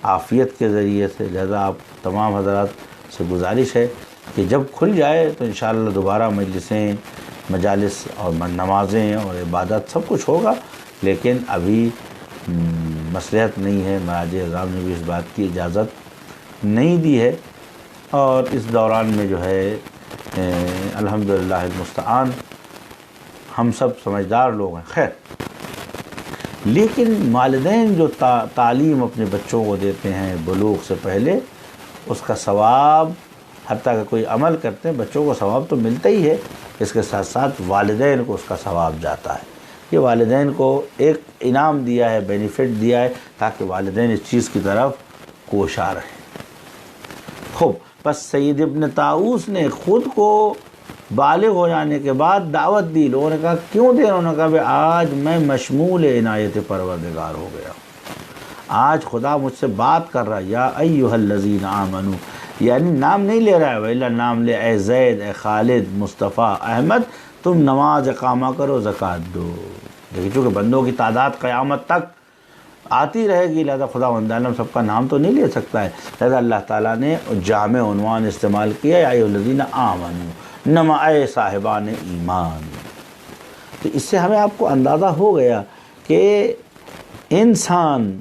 عافیت کے ذریعے سے۔ لہذا آپ تمام حضرات سے گزارش ہے کہ جب کھل جائے تو انشاءاللہ دوبارہ مجلسیں، مجالس اور نمازیں اور عبادت سب کچھ ہوگا، لیکن ابھی مصلحت نہیں ہے، مراجع اعظام نے بھی اس بات کی اجازت نہیں دی ہے، اور اس دوران میں جو ہے الحمدللہ المستعان ہم سب سمجھدار لوگ ہیں۔ خیر، لیکن والدین جو تعلیم اپنے بچوں کو دیتے ہیں بلوغ سے پہلے، اس کا ثواب حتیٰ کہ کوئی عمل کرتے ہیں بچوں کو ثواب تو ملتا ہی ہے، اس کے ساتھ ساتھ والدین کو اس کا ثواب جاتا ہے۔ یہ والدین کو ایک انعام دیا ہے، بینیفٹ دیا ہے، تاکہ والدین اس چیز کی طرف کوشاں رہیں۔ خوب، بس سید ابن طاؤس نے خود کو بالغ ہو جانے کے بعد دعوت دی، لوگوں نے کہا کیوں دے؟ انہوں نے کہا کہ آج میں مشمول عنایت پروردگار ہو گیا، آج خدا مجھ سے بات کر رہا ہے، یا ایھا الذین آمنوا، یعنی نام نہیں لے رہا ہے، ویلا نام لے، اے زید، اے خالد، مصطفیٰ، احمد، تم نماز اقامہ کرو، زکوٰۃ دو۔ لیکن چونکہ بندوں کی تعداد قیامت تک آتی رہے گی، لہذا خداوند عالم سب کا نام تو نہیں لے سکتا ہے، لہذا اللہ تعالیٰ نے جامع عنوان استعمال کیا، یا ایھا الذین آمنوا، نما اے صاحبان ایمان۔ تو اس سے ہمیں آپ کو اندازہ ہو گیا کہ انسان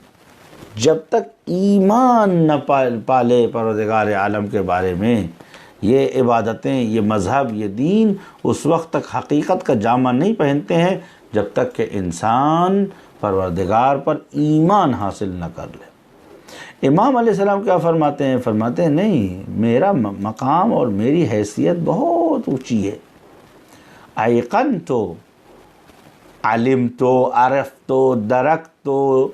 جب تک ایمان نہ پالے پروردگار عالم کے بارے میں، یہ عبادتیں، یہ مذہب، یہ دین اس وقت تک حقیقت کا جامہ نہیں پہنتے ہیں جب تک کہ انسان پروردگار پر ایمان حاصل نہ کر لے۔ امام علیہ السلام کیا فرماتے ہیں؟ فرماتے ہیں نہیں، میرا مقام اور میری حیثیت بہت اونچی ہے۔ ایقنتو، علمتو، عرفتو، درکتو،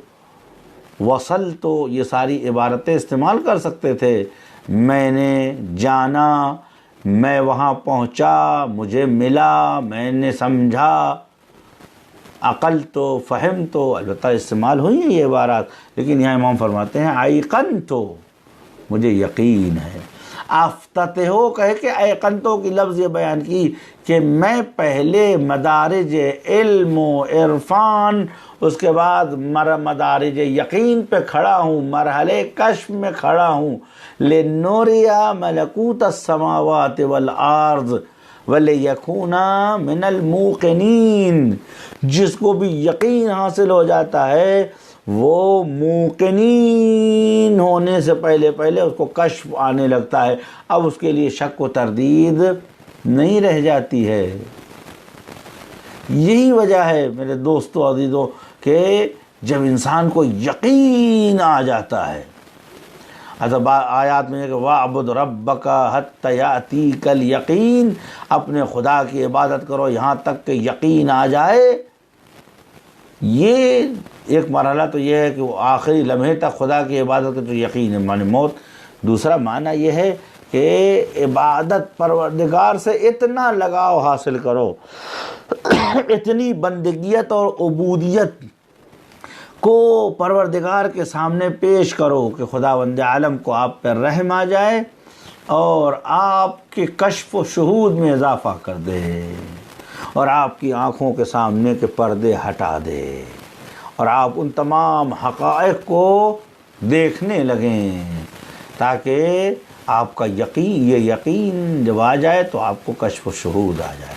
وصلتو، یہ ساری عبارتیں استعمال کر سکتے تھے۔ میں نے جانا، میں وہاں پہنچا، مجھے ملا، میں نے سمجھا، عقل تو، فہم تو، البتہ استعمال ہوئی ہیں یہ عبارات، لیکن یہاں امام فرماتے ہیں ایقن تو، مجھے یقین ہے۔ افتتحو کہے کہ ایقن تو کی لفظ یہ بیان کی کہ میں پہلے مدارج علم و عرفان، اس کے بعد مدارج یقین پہ کھڑا ہوں، مرحلے کشف میں کھڑا ہوں، لِنُرِيَ مَلَكُوتَ السَّمَاوَاتِ وَالْأَرْضِ وَلِيَكُونَ مِنَ الْمُوقِنِينَ۔ جس کو بھی یقین حاصل ہو جاتا ہے وہ موقنین ہونے سے پہلے اس کو کشف آنے لگتا ہے، اب اس کے لیے شک و تردید نہیں رہ جاتی ہے۔ یہی وجہ ہے میرے دوستو عزیزو کہ جب انسان کو یقین آ جاتا ہے، آیات میں ہے کہ وَاعْبُدْ رَبَّكَ حَتَّى يَأْتِيكَ الْيَقِينُ، اپنے خدا کی عبادت کرو یہاں تک کہ یقین آ جائے۔ یہ ایک مرحلہ تو یہ ہے کہ وہ آخری لمحے تک خدا کی عبادت کے تو یقین ہے، معنی موت۔ دوسرا معنی یہ ہے کہ عبادت پروردگار سے اتنا لگاؤ حاصل کرو، اتنی بندگیت اور عبودیت کو پروردگار کے سامنے پیش کرو کہ خداوند عالم کو آپ پر رحم آ جائے اور آپ کے کشف و شہود میں اضافہ کر دے اور آپ کی آنکھوں کے سامنے کے پردے ہٹا دے اور آپ ان تمام حقائق کو دیکھنے لگیں، تاکہ آپ کا یقین، یہ یقین جب آ جائے تو آپ کو کشف و شہود آ جائے۔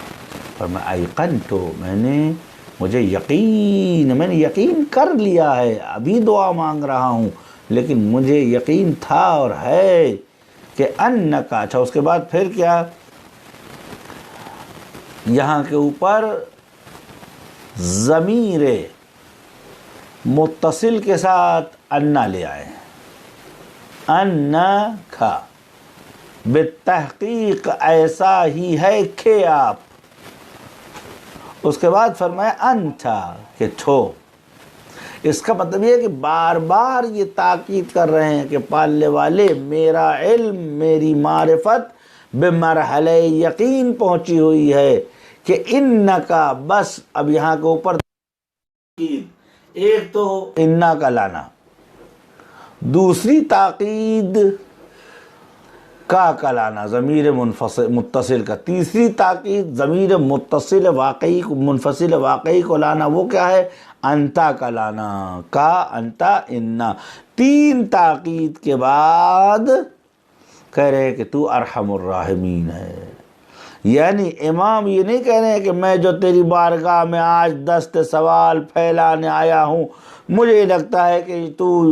اور میں ایقنت، مجھے یقین، میں نے یقین کر لیا ہے، ابھی دعا مانگ رہا ہوں لیکن مجھے یقین تھا اور ہے کہ انکا، اچھا اس کے بعد پھر کیا، یہاں کے اوپر ضمیر متصل کے ساتھ انا لے آئے، انکا، بالتحقیق ایسا ہی ہے کہ آپ، اس کے بعد فرمایا انتا، کہ تو، اس کا مطلب یہ ہے کہ بار بار یہ تاکید کر رہے ہیں کہ پالنے والے، میرا علم، میری معرفت بمرحلہ یقین پہنچی ہوئی ہے کہ انکا، بس اب یہاں کے اوپر تاکید، ایک تو انا کا لانا، دوسری تاکید کا لانا ضمیر متصل کا، تیسری تاکید ضمیر متصل واقعی کو، منفصل واقعی کو لانا، وہ کیا ہے، انتا کا لانا، کا، انتا، انا، تین تاکید کے بعد کہہ رہے ہیں کہ تو ارحم الراحمین ہے۔ یعنی امام یہ نہیں کہہ رہے ہیں کہ میں جو تیری بارگاہ میں آج دست سوال پھیلانے آیا ہوں، مجھے لگتا ہے کہ تو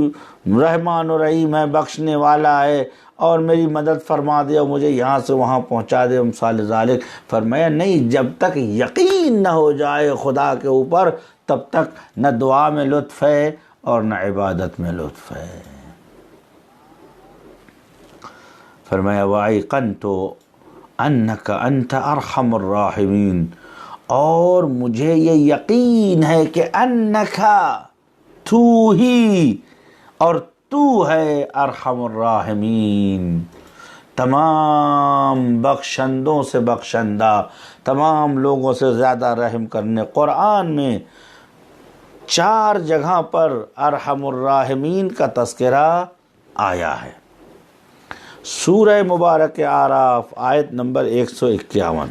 رحمان و رحیم ہے، بخشنے والا ہے اور میری مدد فرما دے اور مجھے یہاں سے وہاں پہنچا دے، امثال ذالک۔ فرمایا نہیں، جب تک یقین نہ ہو جائے خدا کے اوپر تب تک نہ دعا میں لطف ہے اور نہ عبادت میں لطف ہے۔ فرمایا وَأَيْقَنْتُ أَنَّكَ أَنْتَ أَرْحَمُ الراحمین، اور مجھے یہ یقین ہے کہ انکا، تو ہی، اور تو ہے ارحم الراحمین، تمام بخشندوں سے بخشندہ، تمام لوگوں سے زیادہ رحم کرنے۔ قرآن میں 4 جگہ پر ارحم الراحمین کا تذکرہ آیا ہے۔ سورہ مبارک اعراف آیت نمبر 151،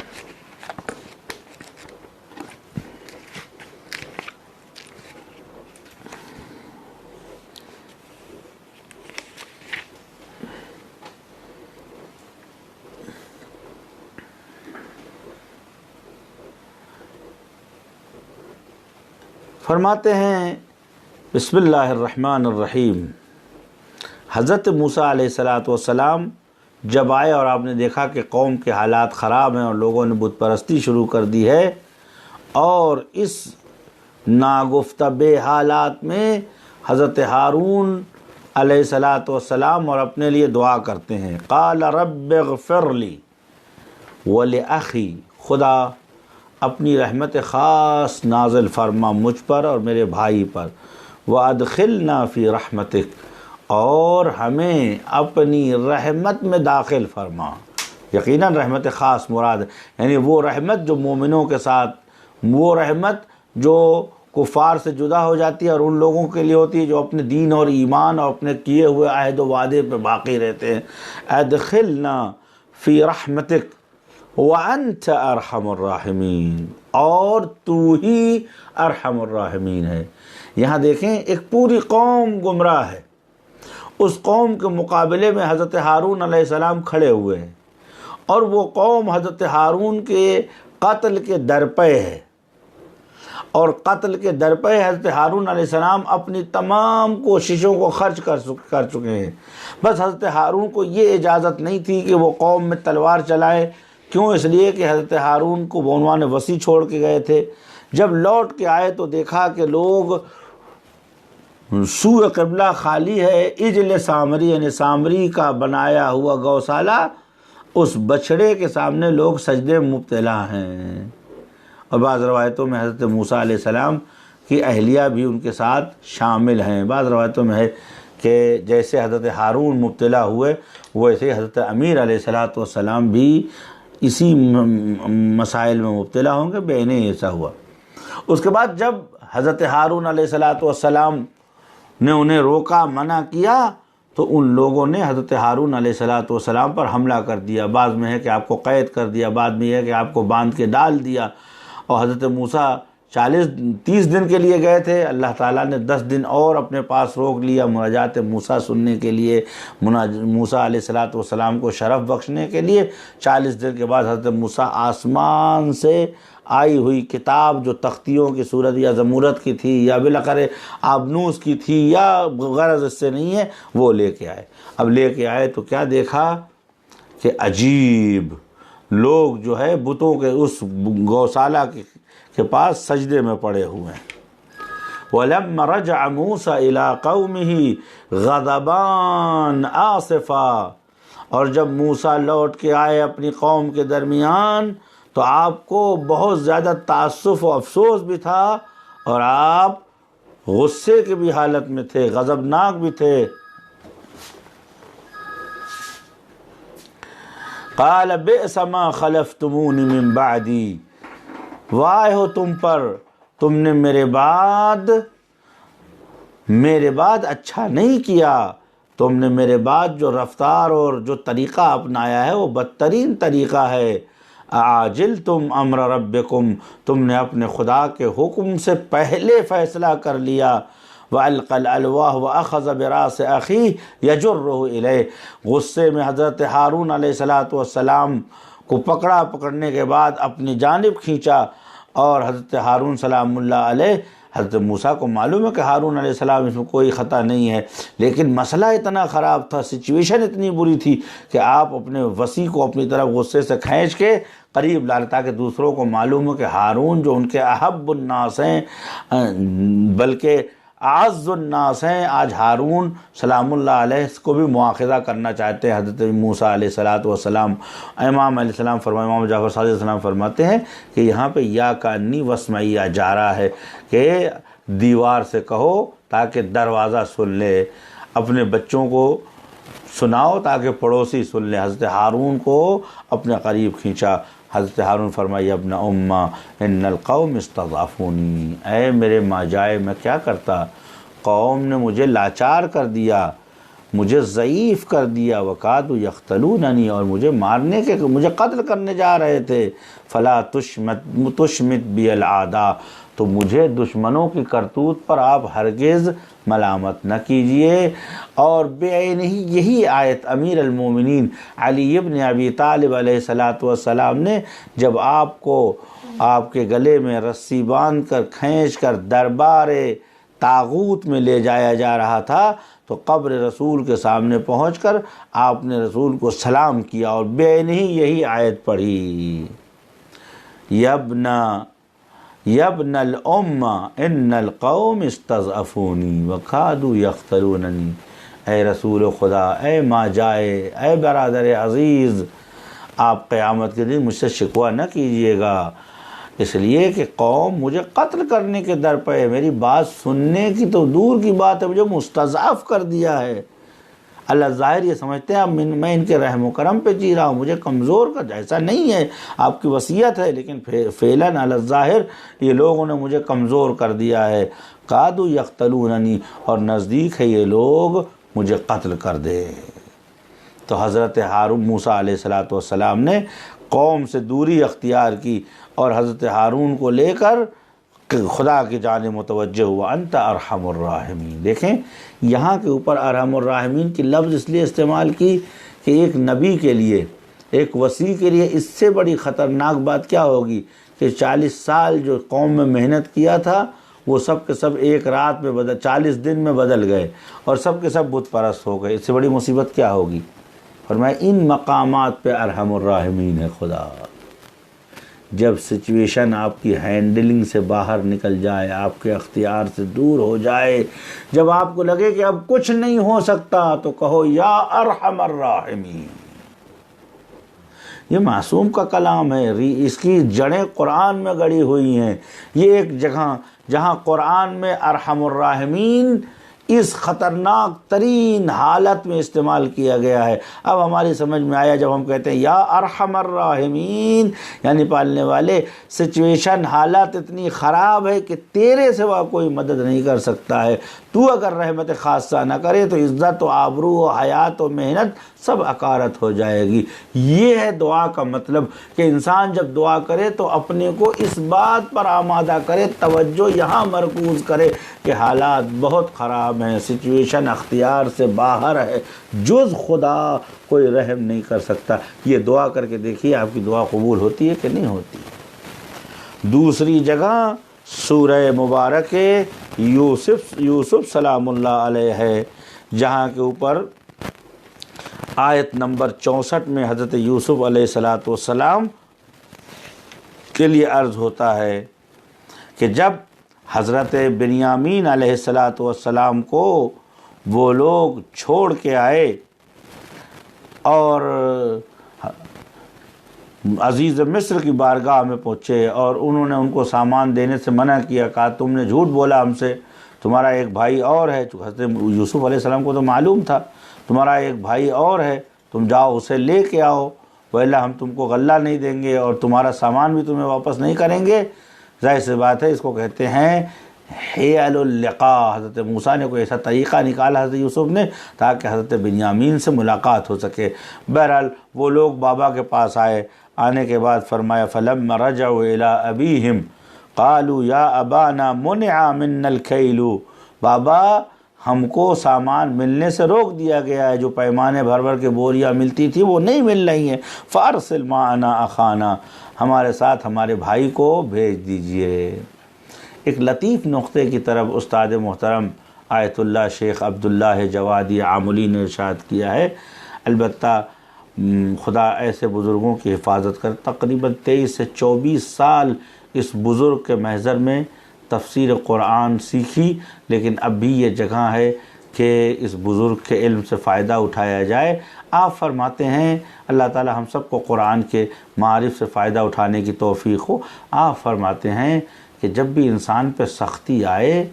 فرماتے ہیں بسم اللہ الرحمن الرحیم، حضرت موسیٰ علیہ السلام جب آئے اور آپ نے دیکھا کہ قوم کے حالات خراب ہیں اور لوگوں نے بت پرستی شروع کر دی ہے، اور اس ناگفتہ بے حالات میں حضرت ہارون علیہ السلام اور اپنے لیے دعا کرتے ہیں، قال رب اغفر لی ولأخی، خدا اپنی رحمت خاص نازل فرما مجھ پر اور میرے بھائی پر، وادخلنا فی رحمتک، اور ہمیں اپنی رحمت میں داخل فرما۔ یقیناً رحمت خاص مراد ہے، یعنی وہ رحمت جو مومنوں کے ساتھ، وہ رحمت جو کفار سے جدا ہو جاتی ہے اور ان لوگوں کے لیے ہوتی ہے جو اپنے دین اور ایمان اور اپنے کیے ہوئے عہد و وعدے پہ باقی رہتے ہیں۔ ادخلنا فی رحمتک وانت ارحم الراحمین، اور تو ہی ارحم الراحمین ہے۔ یہاں دیکھیں ایک پوری قوم گمراہ ہے، اس قوم کے مقابلے میں حضرت ہارون علیہ السلام کھڑے ہوئے ہیں اور وہ قوم حضرت ہارون کے قتل کے درپے ہے، اور قتل کے درپے حضرت ہارون علیہ السلام اپنی تمام کوششوں کو خرچ کر چکے ہیں۔ بس حضرت ہارون کو یہ اجازت نہیں تھی کہ وہ قوم میں تلوار چلائیں، کیوں؟ اس لیے کہ حضرت ہارون کو بعنوان وسیع چھوڑ کے گئے تھے۔ جب لوٹ کے آئے تو دیکھا کہ لوگ سوئے قبلہ خالی ہے، عجل سامری، یعنی سامری کا بنایا ہوا گوشالہ، اس بچھڑے کے سامنے لوگ سجدے میں مبتلا ہیں۔ اور بعض روایتوں میں حضرت موسیٰ علیہ السلام کی اہلیہ بھی ان کے ساتھ شامل ہیں۔ بعض روایتوں میں ہے کہ جیسے حضرت ہارون مبتلا ہوئے ویسے ہی حضرت امیر علیہ الصلوۃ والسلام بھی اسی مسائل میں مبتلا ہوں گے، بے انہیں ایسا ہوا۔ اس کے بعد جب حضرت ہارون علیہ الصلوۃ والسلام نے انہیں روکا، منع کیا، تو ان لوگوں نے حضرت ہارون علیہ الصلوۃ والسلام پر حملہ کر دیا۔ بعض میں ہے کہ آپ کو قید کر دیا، بعد میں یہ ہے کہ آپ کو باندھ کے ڈال دیا۔ اور حضرت موسیٰ 30 دن کے لیے گئے تھے، اللہ تعالیٰ نے 10 دن اور اپنے پاس روک لیا مناجات موسیٰ سننے کے لیے، موسیٰ علیہ الصلوۃ والسلام کو شرف بخشنے کے لیے۔ 40 دن کے بعد حضرت موسیٰ آسمان سے آئی ہوئی کتاب جو تختیوں کی صورت یا زمورت کی تھی یا بالاخره آبنوس کی تھی یا غرض اس سے نہیں ہے، وہ لے کے آئے۔ اب لے کے آئے تو کیا دیکھا کہ عجیب لوگ جو ہے بتوں کے اس گوشالہ کے پاس سجدے میں پڑے ہوئے ہیں۔ وَلَمَّا رَجَعَ مُوسَىٰ إِلَىٰ قَوْمِهِ غَضَبَانَ آسِفًا، اور جب موسیٰ لوٹ کے آئے اپنی قوم کے درمیان تو آپ کو بہت زیادہ تعصف و افسوس بھی تھا، اور آپ غصے کی بھی حالت میں تھے، غضبناک بھی تھے۔ قال بئس ما خلفتمونی من بعدی، وائے ہو تم پر، تم نے میرے بعد اچھا نہیں کیا، تم نے میرے بعد جو رفتار اور جو طریقہ اپنایا ہے وہ بدترین طریقہ ہے۔ اعجلتم امر ربکم، تم نے اپنے خدا کے حکم سے پہلے فیصلہ کر لیا۔ وَأَلْقَى الْأَلْوَاحَ وَأَخَذَ بِرَأْسِ أَخِيهِ يَجُرُّهُ إِلَيْهِ، غصے میں حضرت ہارون علیہ الصلوۃ والسلام کو پکڑنے کے بعد اپنی جانب کھینچا، اور حضرت ہارون سلام اللہ علیہ، حضرت موسیٰ کو معلوم ہے کہ ہارون علیہ السلام اس میں کوئی خطا نہیں ہے، لیکن مسئلہ اتنا خراب تھا، سچویشن اتنی بری تھی کہ آپ اپنے وصی کو اپنی طرف غصے سے کھینچ کے قریب لا لیں تاکہ دوسروں کو معلوم ہو کہ ہارون جو ان کے احب الناس ہیں بلکہ اعز الناس ہیں، آج ہارون سلام اللہ علیہ کو بھی مواخذہ کرنا چاہتے ہیں حضرت موسیٰ علیہ الصلوۃ والسلام۔ امام علیہ السلام امام جعفر صادق علیہ السلام فرماتے ہیں کہ یہاں پہ یا کا انی وسمعیہ جا رہا ہے کہ دیوار سے کہو تاکہ دروازہ سن لے، اپنے بچوں کو سناؤ تاکہ پڑوسی سن لے۔ حضرت ہارون کو اپنے قریب کھینچا۔ حضرت ہارون فرمایا ابن اماں ان القوم استضعفونی، اے میرے ماں جائے میں کیا کرتا، قوم نے مجھے لاچار کر دیا، مجھے ضعیف کر دیا، وقادوا یقتلوننی، اور مجھے قتل کرنے جا رہے تھے۔ فلا تشمت بی العادا، تو مجھے دشمنوں کی کرتوت پر آپ ہرگز ملامت نہ کیجئے۔ اور بعینہ یہی آیت امیر المومنین علی ابن ابی طالب علیہ السلام نے جب آپ کو آپ کے گلے میں رسی باندھ کر کھینچ کر دربار طاغوت میں لے جایا جا رہا تھا تو قبر رسول کے سامنے پہنچ کر آپ نے رسول کو سلام کیا اور بعینہ یہی آیت پڑھی، یبن الامہ ان القوم استضعفونی وکادوا یقتلوننی، اے رسول خدا، اے ماں جائے، اے برادر عزیز، آپ قیامت کے دن مجھ سے شکوہ نہ کیجئے گا، اس لیے کہ قوم مجھے قتل کرنے کے در پہ ہے، میری بات سننے کی تو دور کی بات ہے، مجھے مستضعف کر دیا ہے۔ اللہ ظاہر یہ سمجھتے ہیں اب میں ان کے رحم و کرم پہ جی رہا ہوں، مجھے کمزور کا ایسا نہیں ہے، آپ کی وصیت ہے، لیکن فعلاً علی الظاہر یہ لوگوں نے مجھے کمزور کر دیا ہے۔ قادوا یقتلوننی، اور نزدیک ہے یہ لوگ مجھے قتل کر دے۔ تو حضرت ہارون موسیٰ علیہ السلام نے قوم سے دوری اختیار کی اور حضرت ہارون کو لے کر خدا کی جانب متوجہ ہوا، انت ارحم الراحمین۔ دیکھیں یہاں کے اوپر ارحم الراحمین کی لفظ اس لیے استعمال کی کہ ایک نبی کے لیے، ایک وصی کے لیے اس سے بڑی خطرناک بات کیا ہوگی کہ 40 سال جو قوم میں محنت کیا تھا وہ سب کے سب ایک رات میں 40 دن میں بدل گئے اور سب کے سب بت پرست ہو گئے، اس سے بڑی مصیبت کیا ہوگی؟ فرمایا ان مقامات پہ ارحم الراحمین ہے خدا۔ جب سچویشن آپ کی ہینڈلنگ سے باہر نکل جائے، آپ کے اختیار سے دور ہو جائے، جب آپ کو لگے کہ اب کچھ نہیں ہو سکتا تو کہو یا ارحم الراحمین۔ یہ معصوم کا کلام ہے، اس کی جڑیں قرآن میں گڑی ہوئی ہیں۔ یہ ایک جگہ جہاں قرآن میں ارحم الراحمین اس خطرناک ترین حالت میں استعمال کیا گیا ہے۔ اب ہماری سمجھ میں آیا جب ہم کہتے ہیں یا ارحم الراحمین، یعنی پالنے والے، سچویشن حالت اتنی خراب ہے کہ تیرے سوا کوئی مدد نہیں کر سکتا ہے، تو اگر رحمت خاصہ نہ کرے تو عزت و آبرو و حیات و محنت سب اکارت ہو جائے گی۔ یہ ہے دعا کا مطلب، کہ انسان جب دعا کرے تو اپنے کو اس بات پر آمادہ کرے، توجہ یہاں مرکوز کرے کہ حالات بہت خراب ہیں، سچویشن اختیار سے باہر ہے، جز خدا کوئی رحم نہیں کر سکتا۔ یہ دعا کر کے دیکھیے آپ کی دعا قبول ہوتی ہے کہ نہیں ہوتی۔ دوسری جگہ سورہ مبارک یوسف سلام اللہ علیہ ہے، جہاں کے اوپر آیت نمبر 64 میں حضرت یوسف علیہ السلام کے لیے عرض ہوتا ہے کہ جب حضرت بنیامین علیہ السلام کو وہ لوگ چھوڑ کے آئے اور عزیز مصر کی بارگاہ میں پہنچے اور انہوں نے ان کو سامان دینے سے منع کیا، کہا تم نے جھوٹ بولا ہم سے، تمہارا ایک بھائی اور ہے۔ حضرت یوسف علیہ السلام کو تو معلوم تھا تمہارا ایک بھائی اور ہے، تم جاؤ اسے لے کے آؤ، وَإِلَّا ہم تم کو غلہ نہیں دیں گے اور تمہارا سامان بھی تمہیں واپس نہیں کریں گے۔ ظاہر سی بات ہے، اس کو کہتے ہیں حیل اللقاء۔ حضرت موسیٰ نے کوئی ایسا طریقہ نکالا حضرت یوسف نے تاکہ حضرت بنیامین سے ملاقات ہو سکے۔ بہرحال وہ لوگ بابا کے پاس آئے، آنے کے بعد فرمایا فَلَمَّا رَجَعُوا إِلَىٰ أَبِيهِمْ قَالُوا يَا أَبَانَا مُنِعَ مِنَّا الْكَيْلُ، بابا ہم کو سامان ملنے سے روک دیا گیا ہے، جو پیمانے بھر بھر کے بوریاں ملتی تھی وہ نہیں مل رہی ہیں، فَأَرْسِلْ مَعَنَا أَخَانَا، ہمارے ساتھ ہمارے بھائی کو بھیج دیجئے۔ ایک لطیف نقطے کی طرف استاد محترم آیت اللہ شیخ عبداللہ جوادی عاملی نے ارشاد کیا ہے۔ البتہ خدا ایسے بزرگوں کی حفاظت کر، تقریباً 23 سے 24 سال اس بزرگ کے محضر میں تفسیر قرآن سیکھی، لیکن اب بھی یہ جگہ ہے کہ اس بزرگ کے علم سے فائدہ اٹھایا جائے۔ آپ فرماتے ہیں اللہ تعالی ہم سب کو قرآن کے معارف سے فائدہ اٹھانے کی توفیق ہو۔ آپ فرماتے ہیں کہ جب بھی انسان پہ سختی آئے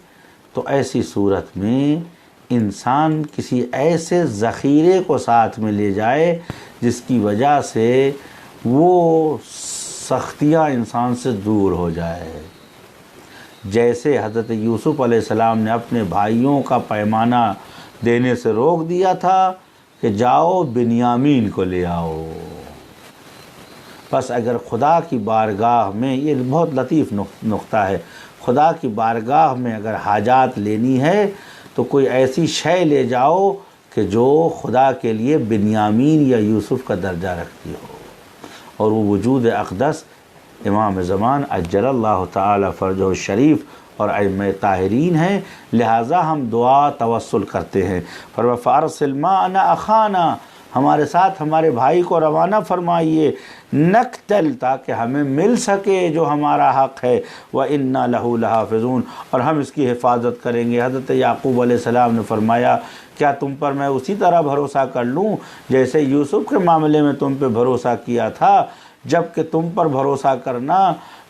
تو ایسی صورت میں انسان کسی ایسے ذخیرے کو ساتھ میں لے جائے جس کی وجہ سے وہ سختیاں انسان سے دور ہو جائے۔ جیسے حضرت یوسف علیہ السلام نے اپنے بھائیوں کا پیمانہ دینے سے روک دیا تھا کہ جاؤ بنیامین کو لے آؤ۔ بس اگر خدا کی بارگاہ میں، یہ بہت لطیف نقطہ ہے، خدا کی بارگاہ میں اگر حاجات لینی ہے تو کوئی ایسی شے لے جاؤ کہ جو خدا کے لیے بنیامین یا یوسف کا درجہ رکھتی ہو، اور وہ وجود اقدس امام زمان عجل اللہ تعالی فرجہ الشریف اور ائمہ طاہرین ہیں، لہٰذا ہم دعا توسل کرتے ہیں۔ فَأَرْسِلْ مَعَنَا أَخَانَا، ہمارے ساتھ ہمارے بھائی کو روانہ فرمائیے، نقتل، تاکہ ہمیں مل سکے جو ہمارا حق ہے، وَإِنَّا لَهُ لَحَافِظُونَ، اور ہم اس کی حفاظت کریں گے۔ حضرت یعقوب علیہ السلام نے فرمایا کیا تم پر میں اسی طرح بھروسہ کر لوں جیسے یوسف کے معاملے میں تم پہ بھروسہ کیا تھا؟ جب کہ تم پر بھروسہ کرنا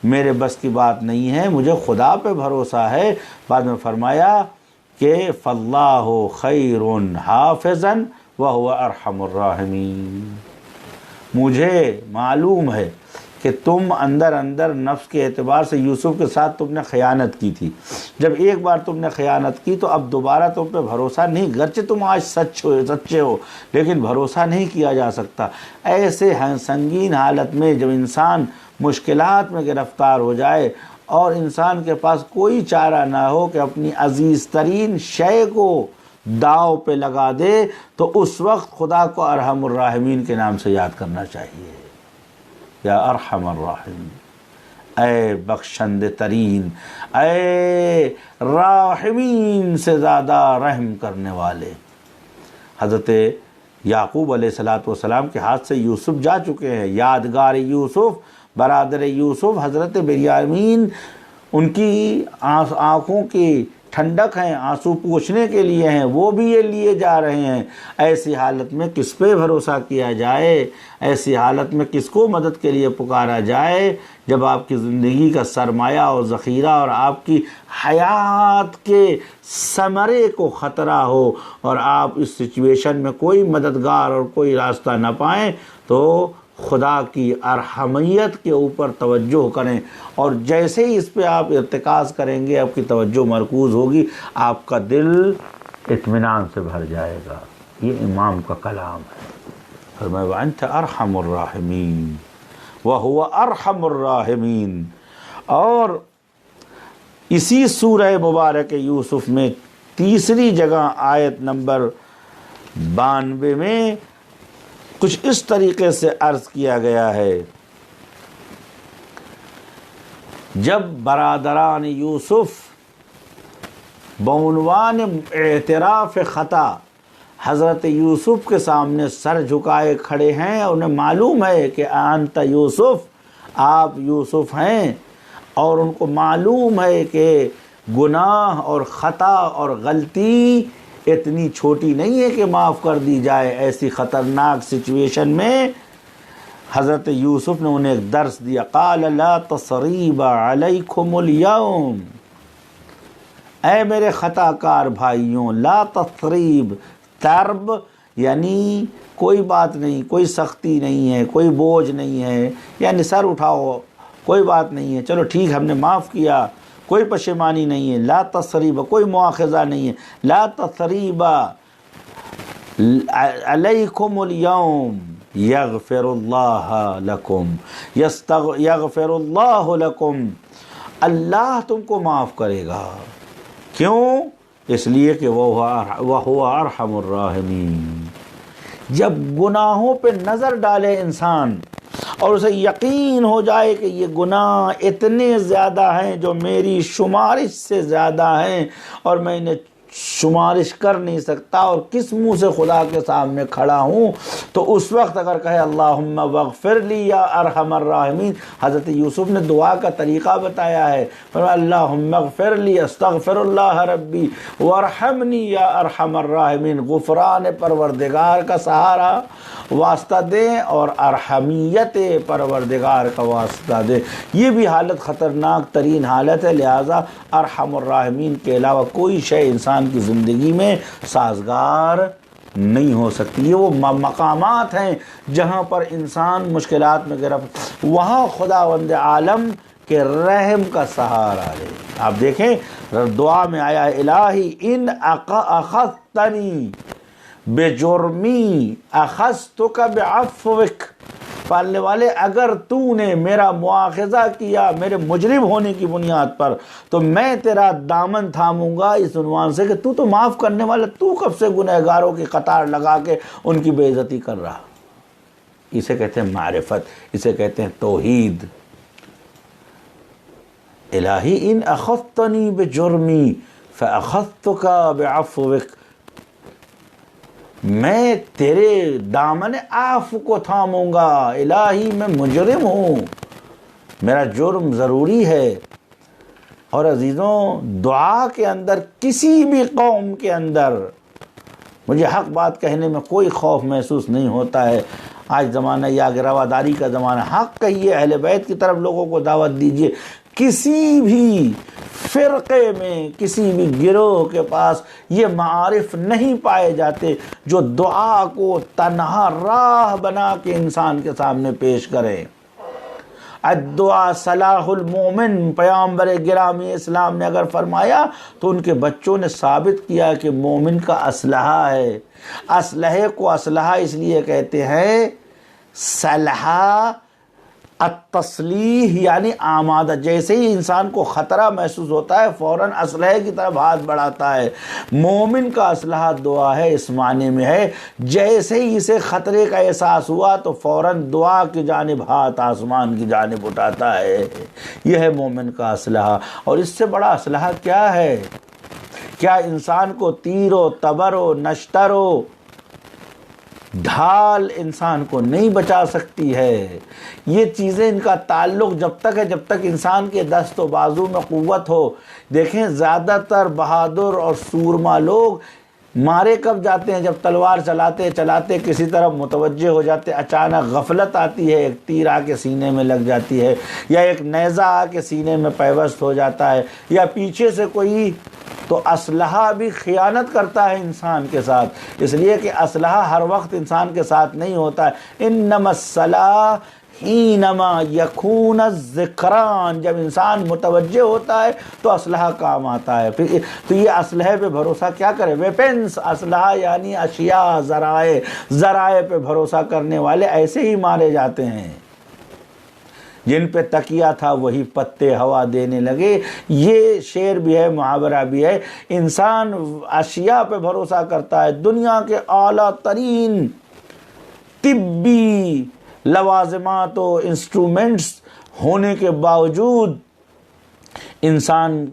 میرے بس کی بات نہیں ہے، مجھے خدا پہ بھروسہ ہے۔ بعد میں فرمایا کہ فَاللَّهُ خَيْرٌ حَافِظًا وَهُوَ أَرْحَمُ الرَّاحِمِينَ، مجھے معلوم ہے کہ تم اندر نفس کے اعتبار سے یوسف کے ساتھ تم نے خیانت کی تھی، جب ایک بار تم نے خیانت کی تو اب دوبارہ تم پہ بھروسہ نہیں، گرچہ تم آج سچے ہو لیکن بھروسہ نہیں کیا جا سکتا۔ ایسے سنگین حالت میں جب انسان مشکلات میں گرفتار ہو جائے اور انسان کے پاس کوئی چارہ نہ ہو کہ اپنی عزیز ترین شے کو داؤ پہ لگا دے، تو اس وقت خدا کو ارحم الراحمین کے نام سے یاد کرنا چاہیے۔ یا ارحم الراحمین، اے بخشند ترین، اے راحمین سے زیادہ رحم کرنے والے۔ حضرت یعقوب علیہ السلام کے ہاتھ سے یوسف جا چکے ہیں، یادگار یوسف، برادر یوسف حضرت بنیامین، ان کی آنکھوں کی ٹھنڈک ہیں، آنسو پوچھنے کے لیے ہیں، وہ بھی یہ لیے جا رہے ہیں۔ ایسی حالت میں کس پہ بھروسہ کیا جائے؟ ایسی حالت میں کس کو مدد کے لیے پکارا جائے جب آپ کی زندگی کا سرمایہ اور ذخیرہ اور آپ کی حیات کے ثمرے کو خطرہ ہو اور آپ اس سچویشن میں کوئی مددگار اور کوئی راستہ نہ پائیں؟ تو خدا کی ارحمیت کے اوپر توجہ کریں، اور جیسے ہی اس پہ آپ ارتکاز کریں گے، آپ کی توجہ مرکوز ہوگی، آپ کا دل اطمینان سے بھر جائے گا۔ یہ امام کا کلام ہے۔ فرمایا وَأَنْتَ أَرْحَمُ الرَّاحِمِينَ وَهُوَ أَرْحَمُ الرَّاحِمِينَ۔ اور اسی سورہ مبارک یوسف میں تیسری جگہ آیت نمبر 92 میں کچھ اس طریقے سے عرض کیا گیا ہے، جب برادران یوسف بعنوان اعتراف خطا حضرت یوسف کے سامنے سر جھکائے کھڑے ہیں، اور انہیں معلوم ہے کہ انت یوسف، آپ یوسف ہیں، اور ان کو معلوم ہے کہ گناہ اور خطا اور غلطی اتنی چھوٹی نہیں ہے کہ معاف کر دی جائے۔ ایسی خطرناک سچویشن میں حضرت یوسف نے انہیں ایک درس دیا، قال لا تصریب علیکم اليوم، اے میرے خطا کار بھائیوں، لا تصریب، ترب یعنی کوئی بات نہیں، کوئی سختی نہیں ہے، کوئی بوجھ نہیں ہے، یعنی سر اٹھاؤ، کوئی بات نہیں ہے، چلو ٹھیک ہم نے معاف کیا، کوئی پشیمانی نہیں ہے، لا تصریب، کوئی مواخذہ نہیں ہے، لا تصریب علیکم اليوم یغفر اللہ لکم، یغفر اللہ لکم، اللہ تم کو معاف کرے گا۔ کیوں؟ اس لیے کہ وَهُوَ أَرْحَمُ الرَّاحِمِينَ۔ جب گناہوں پہ نظر ڈالے انسان اور اسے یقین ہو جائے کہ یہ گناہ اتنے زیادہ ہیں جو میری شمارش سے زیادہ ہیں اور میں انہیں شمارش کر نہیں سکتا اور کس منہ سے خدا کے سامنے کھڑا ہوں، تو اس وقت اگر کہے اللہم واغفر لی یا ارحم الراحمین، حضرت یوسف نے دعا کا طریقہ بتایا ہے، فرمایا اللہم اغفر لی استغفر اللہ ربی وارحمنی یا ارحم الراحمین، غفران پروردگار کا سہارا واسطہ دیں اور ارحمیت پروردگار کا واسطہ دیں۔ یہ بھی حالت خطرناک ترین حالت ہے، لہٰذا ارحم الراحمین کے علاوہ کوئی شے انسان کی زندگی میں سازگار نہیں ہو سکتی۔ یہ وہ مقامات ہیں جہاں پر انسان مشکلات میں گرفت، وہاں خداوند عالم کے رحم کا سہارا لے۔ آپ دیکھیں دعا میں آیا ہے الہی ان اخذتنی بجرمی اخذتک بعفوک، پالنے والے اگر تو نے میرا مواخذہ کیا میرے مجرم ہونے کی بنیاد پر تو میں تیرا دامن تھاموں گا اس عنوان سے کہ تو معاف کرنے والا، تو کب سے گنہگاروں کی قطار لگا کے ان کی بے عزتی کر رہا۔ اسے کہتے ہیں معرفت، اسے کہتے ہیں توحید۔ الہی ان اخذتنی بجرمی فاخذتک بعفوک، میں تیرے دامن عفو کو تھاموں گا۔ الہی میں مجرم ہوں، میرا جرم ضروری ہے۔ اور عزیزوں دعا کے اندر کسی بھی قوم کے اندر مجھے حق بات کہنے میں کوئی خوف محسوس نہیں ہوتا ہے۔ آج زمانہ یا رواداری کا زمانہ، حق کہیے، اہل بیت کی طرف لوگوں کو دعوت دیجیے۔ کسی بھی فرقے میں، کسی بھی گروہ کے پاس یہ معارف نہیں پائے جاتے جو دعا کو تنہا راہ بنا کے انسان کے سامنے پیش کریں۔ الدعا صلاح المومن، پیغمبر گرامی اسلام نے اگر فرمایا تو ان کے بچوں نے ثابت کیا کہ مومن کا اسلحہ ہے۔ اسلحے کو اسلحہ اس لیے کہتے ہیں، صلحہ التصلیح یعنی آمادہ، جیسے ہی انسان کو خطرہ محسوس ہوتا ہے فوراً اسلحے کی طرف ہاتھ بڑھاتا ہے۔ مومن کا اسلحہ دعا ہے، اس معنی میں ہے جیسے ہی اسے خطرے کا احساس ہوا تو فوراً دعا کی جانب ہاتھ آسمان کی جانب اٹھاتا ہے۔ یہ ہے مومن کا اسلحہ۔ اور اس سے بڑا اسلحہ کیا ہے؟ کیا انسان کو تیر و تبر و نشتر و ڈھال انسان کو نہیں بچا سکتی ہے۔ یہ چیزیں ان کا تعلق جب تک ہے جب تک انسان کے دست و بازو میں قوت ہو۔ دیکھیں زیادہ تر بہادر اور سورما لوگ مارے کب جاتے ہیں؟ جب تلوار چلاتے چلاتے کسی طرف متوجہ ہو جاتے، اچانک غفلت آتی ہے، ایک تیر آ کے سینے میں لگ جاتی ہے، یا ایک نیزہ آ کے سینے میں پیوست ہو جاتا ہے، یا پیچھے سے کوئی، تو اسلحہ بھی خیانت کرتا ہے انسان کے ساتھ، اس لیے کہ اسلحہ ہر وقت انسان کے ساتھ نہیں ہوتا ہے۔ انما الصلاح حینما یکون الذکران، جب انسان متوجہ ہوتا ہے تو اسلحہ کام آتا ہے۔ پھر تو یہ اسلحے پہ بھروسہ کیا کرے؟ ویپنس، اسلحہ یعنی اشیاء، ذرائع پہ بھروسہ کرنے والے ایسے ہی مارے جاتے ہیں۔ جن پہ تکیہ تھا وہی پتے ہوا دینے لگے۔ یہ شعر بھی ہے، محاورہ بھی ہے۔ انسان اشیاء پہ بھروسہ کرتا ہے، دنیا کے اعلیٰ ترین طبی لوازمات و انسٹرومنٹس ہونے کے باوجود انسان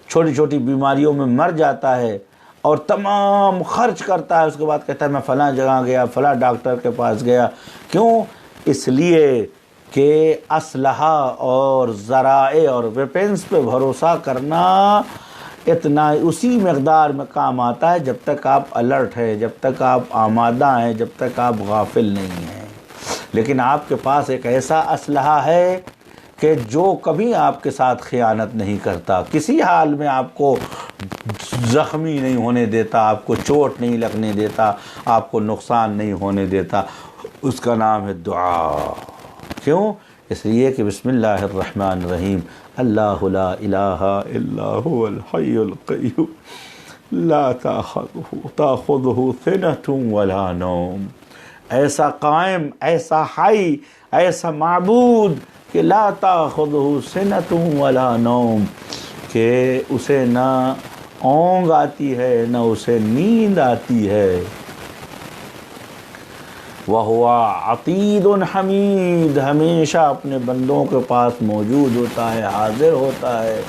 چھوٹی چھوٹی بیماریوں میں مر جاتا ہے اور تمام خرچ کرتا ہے، اس کے بعد کہتا ہے میں فلاں جگہ گیا، فلاں ڈاکٹر کے پاس گیا۔ کیوں؟ اس لیے کہ اسلحہ اور ذرائع اور ویپنس پہ بھروسہ کرنا اتنا اسی مقدار میں کام آتا ہے جب تک آپ الرٹ ہیں، جب تک آپ آمادہ ہیں، جب تک آپ غافل نہیں ہیں۔ لیکن آپ کے پاس ایک ایسا اسلحہ ہے کہ جو کبھی آپ کے ساتھ خیانت نہیں کرتا، کسی حال میں آپ کو زخمی نہیں ہونے دیتا، آپ کو چوٹ نہیں لگنے دیتا، آپ کو نقصان نہیں ہونے دیتا۔ اس کا نام ہے دعا۔ کیوں؟ اس لیے کہ بسم اللہ الرحمن الرحیم، اللہ لا الہ الا هو الحی القیوم لا تاخذہ سنۃ ولا نوم، ایسا قائم، ایسا حی، ایسا معبود کہ لا تاخذہ سنۃ ولا نوم، کہ اسے نہ اونگ آتی ہے نہ اسے نیند آتی ہے۔ وَهُوَ عَطِيدٌ حَمِيدٌ، ہمیشہ اپنے بندوں کے پاس موجود ہوتا ہے، حاضر ہوتا ہے۔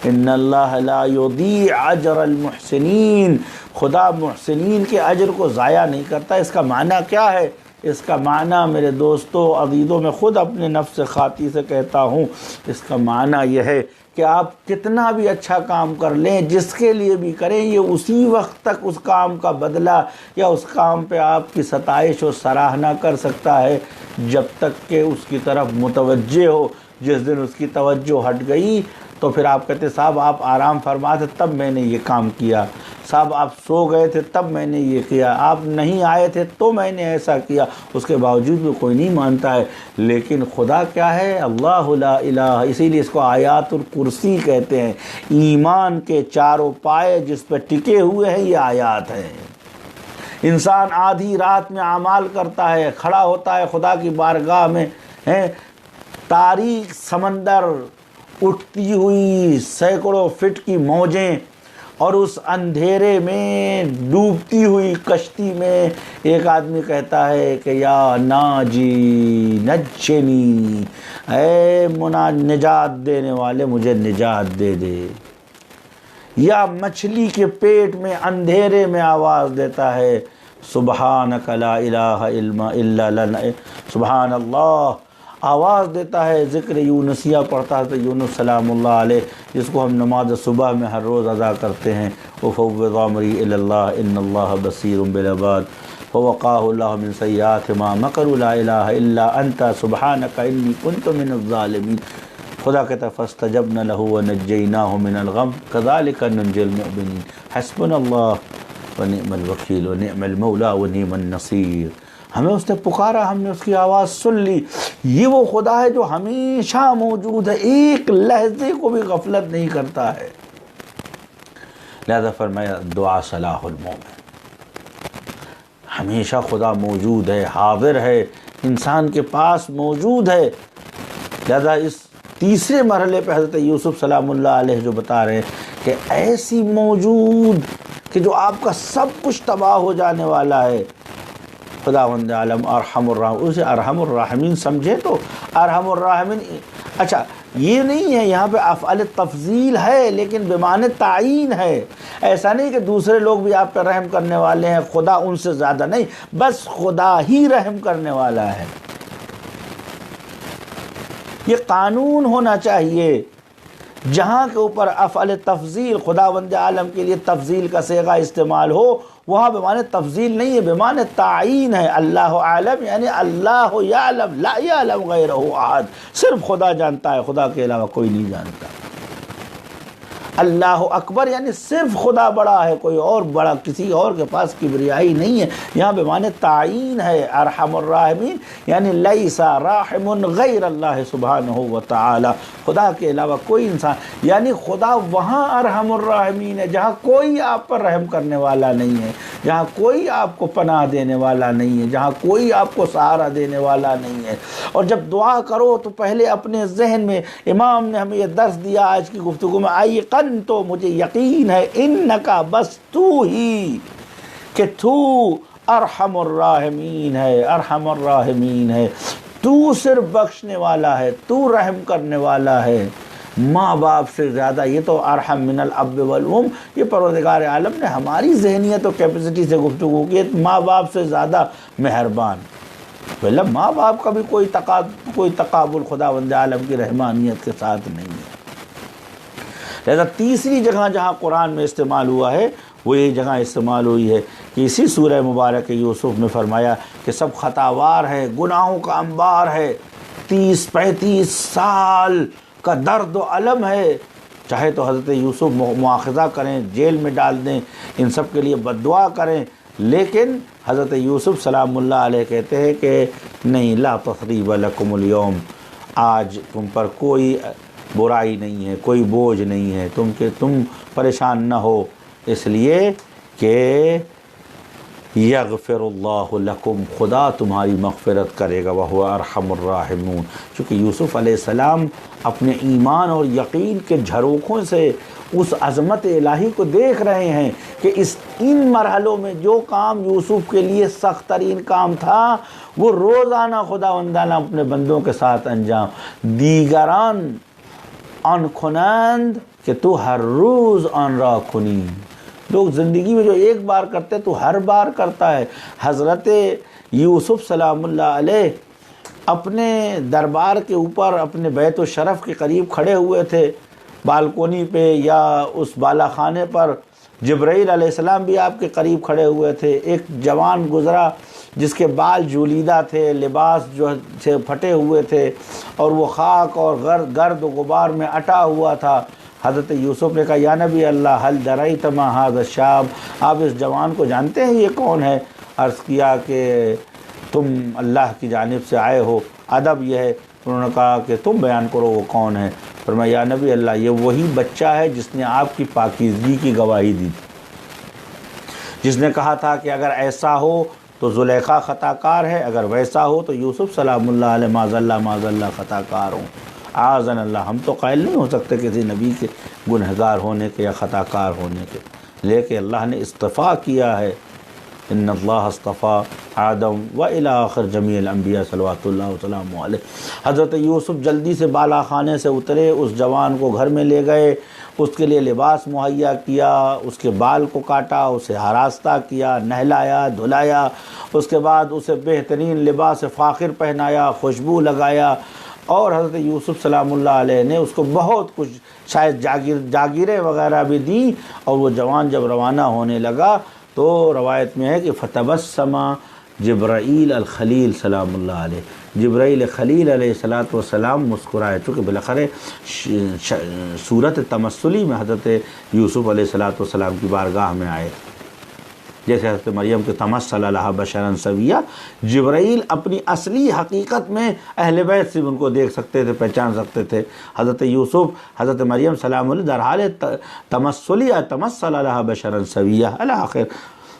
ان اللہ لا یضیع اجر المحسنین، خدا محسنین کے اجر کو ضائع نہیں کرتا۔ اس کا معنی کیا ہے؟ اس کا معنی میرے دوستو عزیزوں، میں خود اپنے نفس خاطی سے کہتا ہوں، اس کا معنی یہ ہے کہ آپ کتنا بھی اچھا کام کر لیں، جس کے لیے بھی کریں، یہ اسی وقت تک اس کام کا بدلہ یا اس کام پہ آپ کی ستائش و سراہنا کر سکتا ہے جب تک کہ اس کی طرف متوجہ ہو۔ جس دن اس کی توجہ ہٹ گئی تو پھر آپ کہتے صاحب آپ آرام فرما تھے تب میں نے یہ کام کیا، صاحب آپ سو گئے تھے تب میں نے یہ کیا، آپ نہیں آئے تھے تو میں نے ایسا کیا۔ اس کے باوجود بھی کوئی نہیں مانتا ہے۔ لیکن خدا کیا ہے؟ اللہ لا الہ، اسی لیے اس کو آیات الکرسی کہتے ہیں۔ ایمان کے چاروں پائے جس پہ ٹکے ہوئے ہیں یہ آیات ہیں۔ انسان آدھی رات میں اعمال کرتا ہے، کھڑا ہوتا ہے خدا کی بارگاہ میں، تاریک سمندر، اٹھتی ہوئی سینکڑوں فٹ کی موجیں، اور اس اندھیرے میں ڈوبتی ہوئی کشتی میں ایک آدمی کہتا ہے کہ یا ناجی نجنی، اے نجات دینے والے مجھے نجات دے دے۔ یا مچھلی کے پیٹ میں اندھیرے میں آواز دیتا ہے سبحانک لا الہ الا انت، سبحان اللہ، آواز دیتا ہے۔ ذکر یونسیہ پڑھتا ہے تو یونس سلام اللہ علیہ، جس کو ہم نماز صبح میں ہر روز ادا کرتے ہیں، وفوض امری الی اللہ ان اللہ بصیر بالعباد، فوقاہ اللہ من سیئات ما مکروا لا الہ الا انت سبحانک انی کنت من الظالمین۔ خدا کہتا ہے فاستجبنا له ونجیناہ من الغم کذالک ننجی المؤمنین، حسبنا اللہ ونعم الوکیل ونعم المولا ونعم النصیر۔ ہمیں اس نے پکارا، ہم نے اس کی آواز سن لی۔ یہ وہ خدا ہے جو ہمیشہ موجود ہے، ایک لحظے کو بھی غفلت نہیں کرتا ہے۔ لہذا فرمایا دعا صلاح المومن، ہمیشہ خدا موجود ہے، حاضر ہے، انسان کے پاس موجود ہے۔ لہذا اس تیسرے مرحلے پہ حضرت یوسف سلام اللہ علیہ جو بتا رہے ہیں کہ ایسی موجود کہ جو آپ کا سب کچھ تباہ ہو جانے والا ہے، خداوند عالم ارحم الراحمین، اسے ارحم الراحمین سمجھے تو ارحم الراحمین، اچھا یہ نہیں ہے، یہاں پہ افعال تفضیل ہے لیکن بمعنی تعین ہے۔ ایسا نہیں کہ دوسرے لوگ بھی آپ پہ رحم کرنے والے ہیں، خدا ان سے زیادہ نہیں، بس خدا ہی رحم کرنے والا ہے۔ یہ قانون ہونا چاہیے، جہاں کے اوپر افعال تفضیل خداوند عالم کے لیے تفضیل کا صیغہ استعمال ہو، وہاں بمعنی تفضیل نہیں ہے، بمعنی تعین ہے۔ اللہ عالم یعنی اللہ یعلم لا یعلم غیرہ احد، صرف خدا جانتا ہے، خدا کے علاوہ کوئی نہیں جانتا۔ اللہ اکبر یعنی صرف خدا بڑا ہے، کوئی اور بڑا کسی اور کے پاس کبریائی نہیں ہے، یہاں بمعنی تعین ہے۔ ارحم الراحمین یعنی لیس راحم غیر اللہ سبحانہ و تعالی، خدا کے علاوہ کوئی انسان، یعنی خدا وہاں ارحم الراحمین ہے جہاں کوئی آپ پر رحم کرنے والا نہیں ہے، جہاں کوئی آپ کو پناہ دینے والا نہیں ہے، جہاں کوئی آپ کو سہارا دینے والا نہیں ہے۔ اور جب دعا کرو تو پہلے اپنے ذہن میں، امام نے ہمیں یہ درس دیا آج کی گفتگو میں، ایقن تو مجھے یقین ہے، انکا بس تو ہی، کہ تو ارحم الراحمین ہے، ارحم الراحمین ہے، تو صرف بخشنے والا ہے، تو رحم کرنے والا ہے، ماں باپ سے زیادہ۔ یہ تو ارحم من الاب والام، یہ پروردگار عالم نے ہماری ذہنیت و کیپیسٹی سے گفتگو کی، ماں باپ سے زیادہ مہربان۔ پہلے ماں باپ کا بھی کوئی تقابل خداوند عالم کی رحمانیت کے ساتھ نہیں ہے۔ لہذا تیسری جگہ جہاں قرآن میں استعمال ہوا ہے وہ یہ جگہ استعمال ہوئی ہے کہ اسی سورہ مبارک یوسف میں فرمایا کہ سب خطاوار ہے، گناہوں کا انبار ہے، 30-35 سال کا درد و الم ہے، چاہے تو حضرت یوسف مواخذہ کریں، جیل میں ڈال دیں، ان سب کے لیے بد دعا کریں، لیکن حضرت یوسف سلام اللہ علیہ کہتے ہیں کہ نہیں، لا تثریب لکم اليوم، آج تم پر کوئی برائی نہیں ہے، کوئی بوجھ نہیں ہے، تم پریشان نہ ہو، اس لیے کہ یغفر اللہ لکم، خدا تمہاری مغفرت کرے گا، وہو ارحم الراحمون۔ چونکہ یوسف علیہ السلام اپنے ایمان اور یقین کے جھروکھوں سے اس عظمت الہی کو دیکھ رہے ہیں کہ ان مرحلوں میں جو کام یوسف کے لیے سخت ترین کام تھا وہ روزانہ خداوندانہ اپنے بندوں کے ساتھ انجام دیگران آن کنند کہ تو ہر روز آن را کنی۔ لوگ زندگی میں جو ایک بار کرتے تو ہر بار کرتا ہے۔ حضرت یوسف سلام اللہ علیہ اپنے دربار کے اوپر اپنے بیت الشرف کے قریب کھڑے ہوئے تھے، بالکونی پہ یا اس بالا خانے پر، جبرائیل علیہ السلام بھی آپ کے قریب کھڑے ہوئے تھے۔ ایک جوان گزرا جس کے بال جولیدہ تھے، لباس جو سے پھٹے ہوئے تھے اور وہ خاک اور گرد و غبار میں اٹا ہوا تھا۔ حضرت یوسف نے کہا یا نبی اللہ حل دریت ما ھذا الشاب، آپ اس جوان کو جانتے ہیں یہ کون ہے؟ عرض کیا کہ تم اللہ کی جانب سے آئے ہو، ادب یہ ہے۔ انہوں نے کہا کہ تم بیان کرو وہ کون ہے؟ فرمایا یا نبی اللہ یہ وہی بچہ ہے جس نے آپ کی پاکیزگی کی گواہی دی تھی، جس نے کہا تھا کہ اگر ایسا ہو تو زلیخا خطا کار ہے، اگر ویسا ہو تو یوسف سلام اللہ علیہ معاذ اللہ خطا کار ہوں۔ اعاذنا اللہ، ہم تو قائل نہیں ہو سکتے کسی نبی کے گنہگار ہونے کے یا خطا کار ہونے کے، لیکن اللہ نے اصطفیٰ کیا ہے۔ ان اللہ اصطفیٰ آدم و الی آخر جمیع الانبیاء صلوات اللہ وسلم علیہ۔ حضرت یوسف جلدی سے بالا خانے سے اترے، اس جوان کو گھر میں لے گئے، اس کے لیے لباس مہیا کیا، اس کے بال کو کاٹا، اسے ہراستہ کیا، نہلایا دھلایا، اس کے بعد اسے بہترین لباس فاخر پہنایا، خوشبو لگایا، اور حضرت یوسف سلام اللہ علیہ نے اس کو بہت کچھ شاید جاگیریں وغیرہ بھی دیں، اور وہ جوان جب روانہ ہونے لگا تو روایت میں ہے کہ فتبسم جبرائیل الخلیل سلام اللہ علیہ، جبرائیل خلیل علیہ السلام مسکرائے، چونکہ بالاخره صورت تمثلی میں حضرت یوسف علیہ السلام کی بارگاہ میں آئے، جیسے حضرت مریم کے تمثل لها بشرا سویا، جبرائیل اپنی اصلی حقیقت میں اہل بیت سے ان کو دیکھ سکتے تھے، پہچان سکتے تھے۔ حضرت یوسف حضرت مریم سلام اللہ در حال تمثلی تمثل لها بشرا سویا الی آخر۔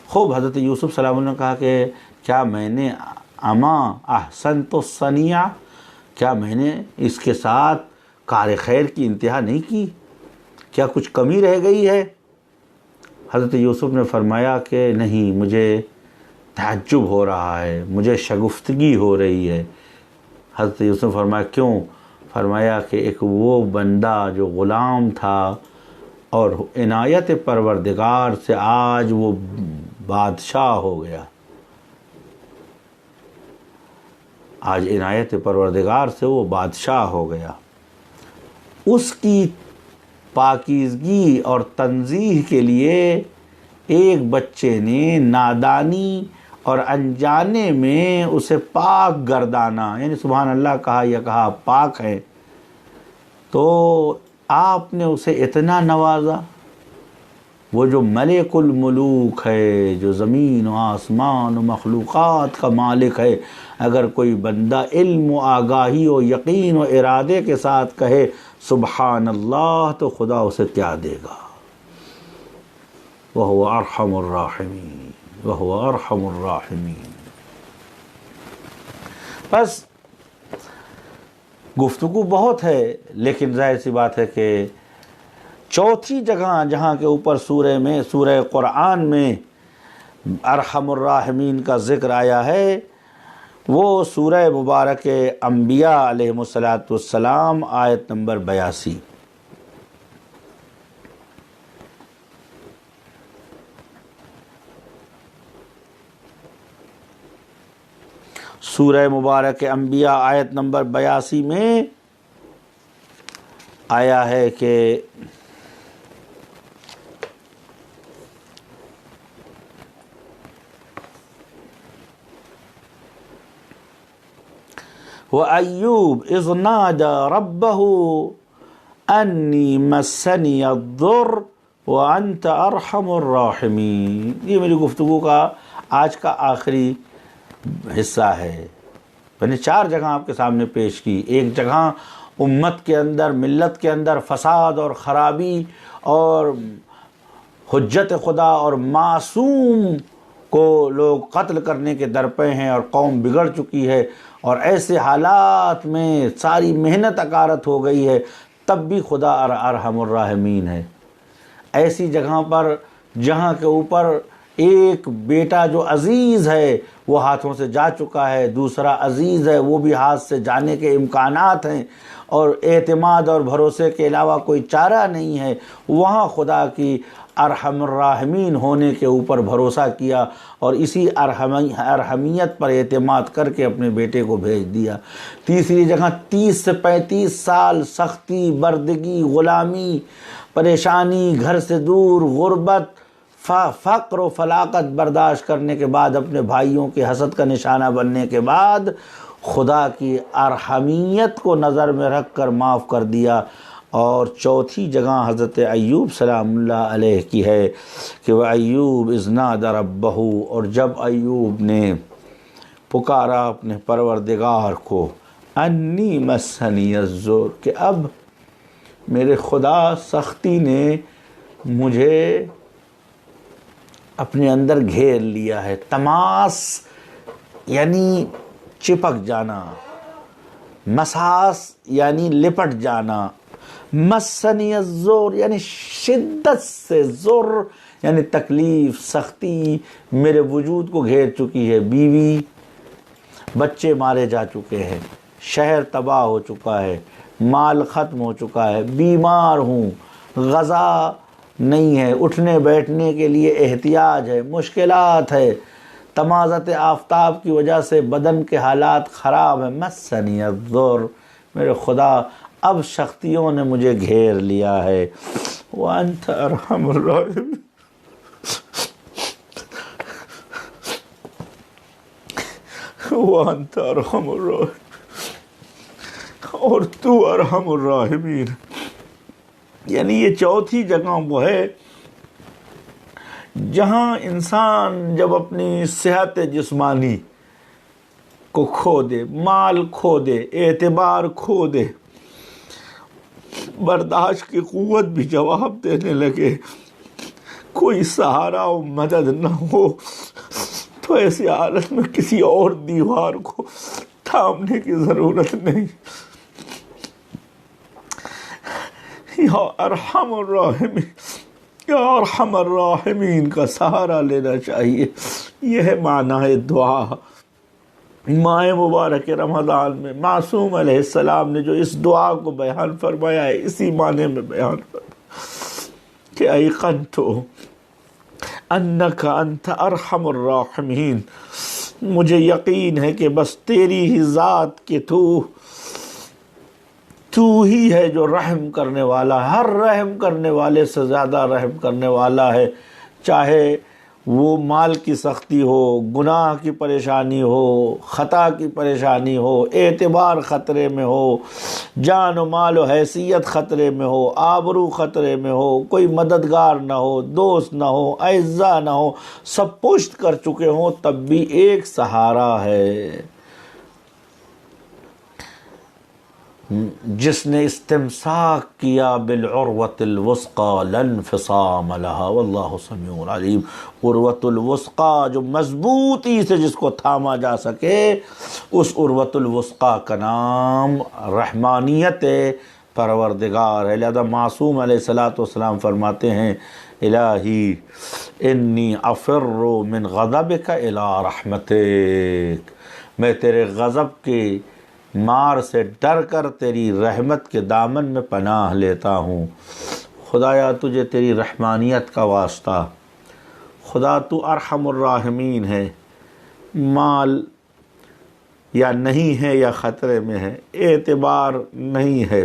خوب حضرت یوسف سلام اللہ نے کہا کہ کیا میں نے اما احسنت الصنیع، کیا میں نے اس کے ساتھ کار خیر کی انتہا نہیں کی؟ کیا کچھ کمی رہ گئی ہے؟ حضرت یوسف نے فرمایا کہ نہیں، مجھے تعجب ہو رہا ہے، مجھے شگفتگی ہو رہی ہے۔ حضرت یوسف نے فرمایا کیوں؟ فرمایا کہ ایک وہ بندہ جو غلام تھا اور عنایت پروردگار سے آج وہ بادشاہ ہو گیا، آج عنایت پروردگار سے وہ بادشاہ ہو گیا۔ اس کی پاکیزگی اور تنزیہ کے لیے ایک بچے نے نادانی اور انجانے میں اسے پاک گردانا، یعنی سبحان اللہ کہا یا کہا پاک ہے، تو آپ نے اسے اتنا نوازا۔ وہ جو ملک الملوک ہے، جو زمین و آسمان و مخلوقات کا مالک ہے، اگر کوئی بندہ علم و آگاہی و یقین و ارادے کے ساتھ کہے سبحان اللہ، تو خدا اسے کیا دے گا؟ وَهُوَ أَرْحَمُ الرَّاحِمِينَ وَهُوَ أَرْحَمُ الرَّاحِمِينَ۔ بس گفتگو بہت ہے، لیکن ظاہر سی بات ہے کہ چوتھی جگہ جہاں کے اوپر سورہ قرآن میں ارحم الراحمین کا ذکر آیا ہے، وہ سورہ مبارک انبیاء علیہم السلام آیت نمبر 82۔ سورہ مبارک انبیاء آیت نمبر 82 میں آیا ہے کہ وَأَيُّوبَ إِذْ نَادَى رَبَّهُ أَنِّي مَسَّنِيَ الضُّرُّ وَأَنْتَ أَرْحَمُ الرَّاحِمِينَ۔ یہ میری گفتگو کا آج کا آخری حصہ ہے۔ میں نے 4 جگہ آپ کے سامنے پیش کی۔ ایک جگہ امت کے اندر، ملت کے اندر فساد اور خرابی اور حجت خدا اور معصوم کو لوگ قتل کرنے کے درپے ہیں اور قوم بگڑ چکی ہے، اور ایسے حالات میں ساری محنت اکارت ہو گئی ہے، تب بھی خدا ارحم الراحمین ہے۔ ایسی جگہ پر جہاں کے اوپر ایک بیٹا جو عزیز ہے وہ ہاتھوں سے جا چکا ہے، دوسرا عزیز ہے وہ بھی ہاتھ سے جانے کے امکانات ہیں، اور اعتماد اور بھروسے کے علاوہ کوئی چارہ نہیں ہے، وہاں خدا کی ارحم الراحمین ہونے کے اوپر بھروسہ کیا اور اسی ارحمیت پر اعتماد کر کے اپنے بیٹے کو بھیج دیا۔ تیسری جگہ 30 سے 35 سال سختی، بردگی، غلامی، پریشانی، گھر سے دور، غربت، فقر و فلاقت برداشت کرنے کے بعد، اپنے بھائیوں کے حسد کا نشانہ بننے کے بعد، خدا کی ارحمیت کو نظر میں رکھ کر معاف کر دیا۔ اور چوتھی جگہ حضرت ایوب سلام اللہ علیہ کی ہے کہ وہ ایوب اذ نادى ربہ، اور جب ایوب نے پکارا اپنے پروردگار کو، انی مسنی الضر، کہ اب میرے خدا سختی نے مجھے اپنے اندر گھیر لیا ہے۔ تماس یعنی چپک جانا، مساس یعنی لپٹ جانا، مسنی الضر یعنی شدت سے، ضر یعنی تکلیف، سختی میرے وجود کو گھیر چکی ہے۔ بیوی بچے مارے جا چکے ہیں، شہر تباہ ہو چکا ہے، مال ختم ہو چکا ہے، بیمار ہوں، غذا نہیں ہے، اٹھنے بیٹھنے کے لیے احتیاج ہے، مشکلات ہے، تمازت آفتاب کی وجہ سے بدن کے حالات خراب ہیں۔ مسنی الضر، میرے خدا اب سختیوں نے مجھے گھیر لیا ہے۔ وَأَنْتَ أَرْحَمُ الرَّاحِمِينَ، وَأَنْتَ أَرْحَمُ الرَّاحِمِينَ، اور تو ارحم الراحمین۔ یعنی یہ چوتھی جگہ وہ ہے جہاں انسان جب اپنی صحت جسمانی کو کھو دے، مال کھو دے، اعتبار کھو دے، برداشت کی قوت بھی جواب دینے لگے، کوئی سہارا و مدد نہ ہو، تو ایسی حالت میں کسی اور دیوار کو تھامنے کی ضرورت نہیں، یا ارحم الراحمین، یا ارحم الراحمین کا سہارا لینا چاہیے۔ یہ ہے معنی دعا۔ ماہ مبارک رمضان میں معصوم علیہ السلام نے جو اس دعا کو بیان فرمایا ہے، اسی معنی میں بیان فرمایا کہ ایقنتو انک انت ارحم الراحمین، مجھے یقین ہے کہ بس تیری ہی ذات کہ تو ہی ہے جو رحم کرنے والا، ہر رحم کرنے والے سے زیادہ رحم کرنے والا ہے، چاہے وہ مال کی سختی ہو، گناہ کی پریشانی ہو، خطا کی پریشانی ہو، اعتبار خطرے میں ہو، جان و مال و حیثیت خطرے میں ہو، آبرو خطرے میں ہو، کوئی مددگار نہ ہو، دوست نہ ہو، اعزا نہ ہو، سب پشت کر چکے ہوں، تب بھی ایک سہارا ہے، جس نے استمساک کیا بالعروۃ الوثقی لا انفصام لها واللہ سمیع علیم۔ عروۃ الوثقی جو مضبوطی سے جس کو تھاما جا سکے، اس عروۃ الوثقی کا نام رحمانیت پروردگار ہے۔ لہذا معصوم علیہ السلام فرماتے ہیں الہی انی افر من غضبک الی رحمتک، میں تیرے غضب کے مار سے ڈر کر تیری رحمت کے دامن میں پناہ لیتا ہوں۔ خدایا تجھے تیری رحمانیت کا واسطہ، خدا تو ارحم الراحمین ہے، مال یا نہیں ہے یا خطرے میں ہے، اعتبار نہیں ہے،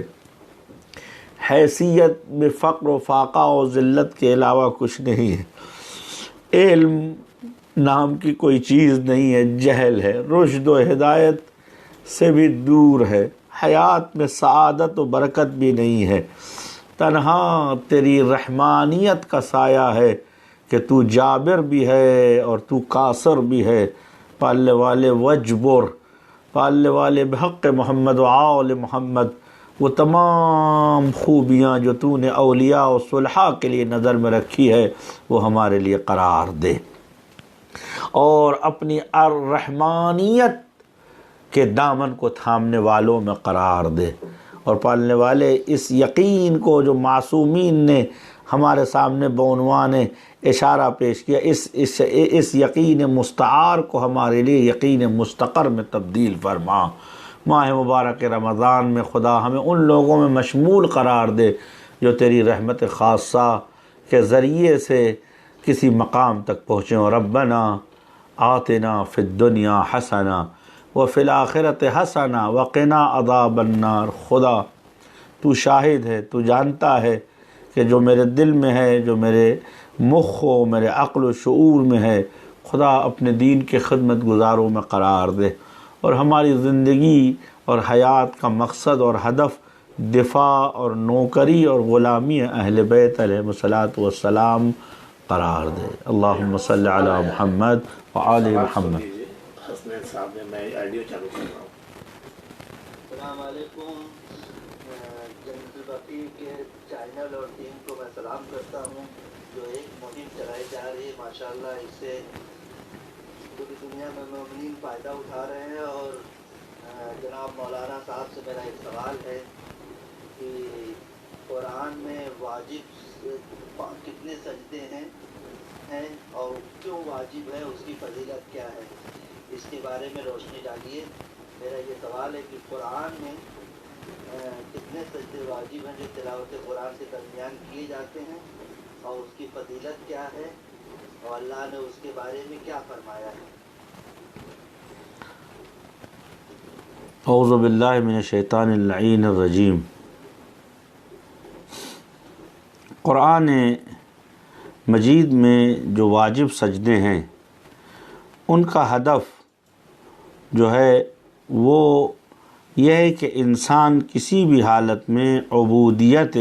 حیثیت میں فقر و فاقہ و ذلت کے علاوہ کچھ نہیں ہے، علم نام کی کوئی چیز نہیں ہے، جہل ہے، رشد و ہدایت سے بھی دور ہے، حیات میں سعادت و برکت بھی نہیں ہے، تنہا تیری رحمانیت کا سایہ ہے کہ تو جابر بھی ہے اور تو کاثر بھی ہے، پالنے والے وجبر، پالنے والے بحق محمد و آل محمد، وہ تمام خوبیاں جو تو نے اولیاء و صلحاء کے لیے نظر میں رکھی ہے وہ ہمارے لیے قرار دے، اور اپنی الرحمانیت کے دامن کو تھامنے والوں میں قرار دے، اور پالنے والے اس یقین کو جو معصومین نے ہمارے سامنے بعنوان اشارہ پیش کیا، اس یقین مستعار کو ہمارے لیے یقین مستقر میں تبدیل فرما۔ ماہ مبارک رمضان میں خدا ہمیں ان لوگوں میں مشمول قرار دے جو تیری رحمت خاصہ کے ذریعے سے کسی مقام تک پہنچیں۔ ربنا آتنا فی الدنیا حسنہ وفی الآخرۃ حسنہ وقنا عذاب النار۔ خدا تو شاہد ہے، تو جانتا ہے کہ جو میرے دل میں ہے، جو میرے مخ و میرے عقل و شعور میں ہے، خدا اپنے دین کے خدمت گزاروں میں قرار دے، اور ہماری زندگی اور حیات کا مقصد اور ہدف دفاع اور نوکری اور غلامی اہل بیت علیہم الصلاۃ والسلام قرار دے۔ اللہم صلی علی محمد وآل محمد۔ صاحب میں آڈیو چالو کر رہا ہوں۔ السلام علیکم، جنت البقیع کے چینل اور ٹیم کو میں سلام کرتا ہوں، جو ایک مہم چلائی جا رہی ہے، ماشاءاللہ اس سے پوری دنیا میں مومنین فائدہ اٹھا رہے ہیں۔ اور جناب مولانا صاحب سے میرا ایک سوال ہے کہ قرآن میں واجب کتنے سجدے ہیں اور کیوں واجب ہے، اس کی فضیلت کیا ہے، اس کے بارے میں روشنی ڈالیے۔ میرا یہ سوال ہے کہ قرآن میں کتنے سجدے واجب ہیں جو تلاوت قرآن کے درمیان کیے جاتے ہیں، اور اس کی فضیلت کیا ہے، اور اللہ نے اس کے بارے میں کیا فرمایا ہے۔ اعوذ باللہ من الشیطان اللعین الرجیم۔ قرآن مجید میں جو واجب سجدے ہیں ان کا ہدف جو ہے وہ یہ ہے کہ انسان کسی بھی حالت میں عبودیت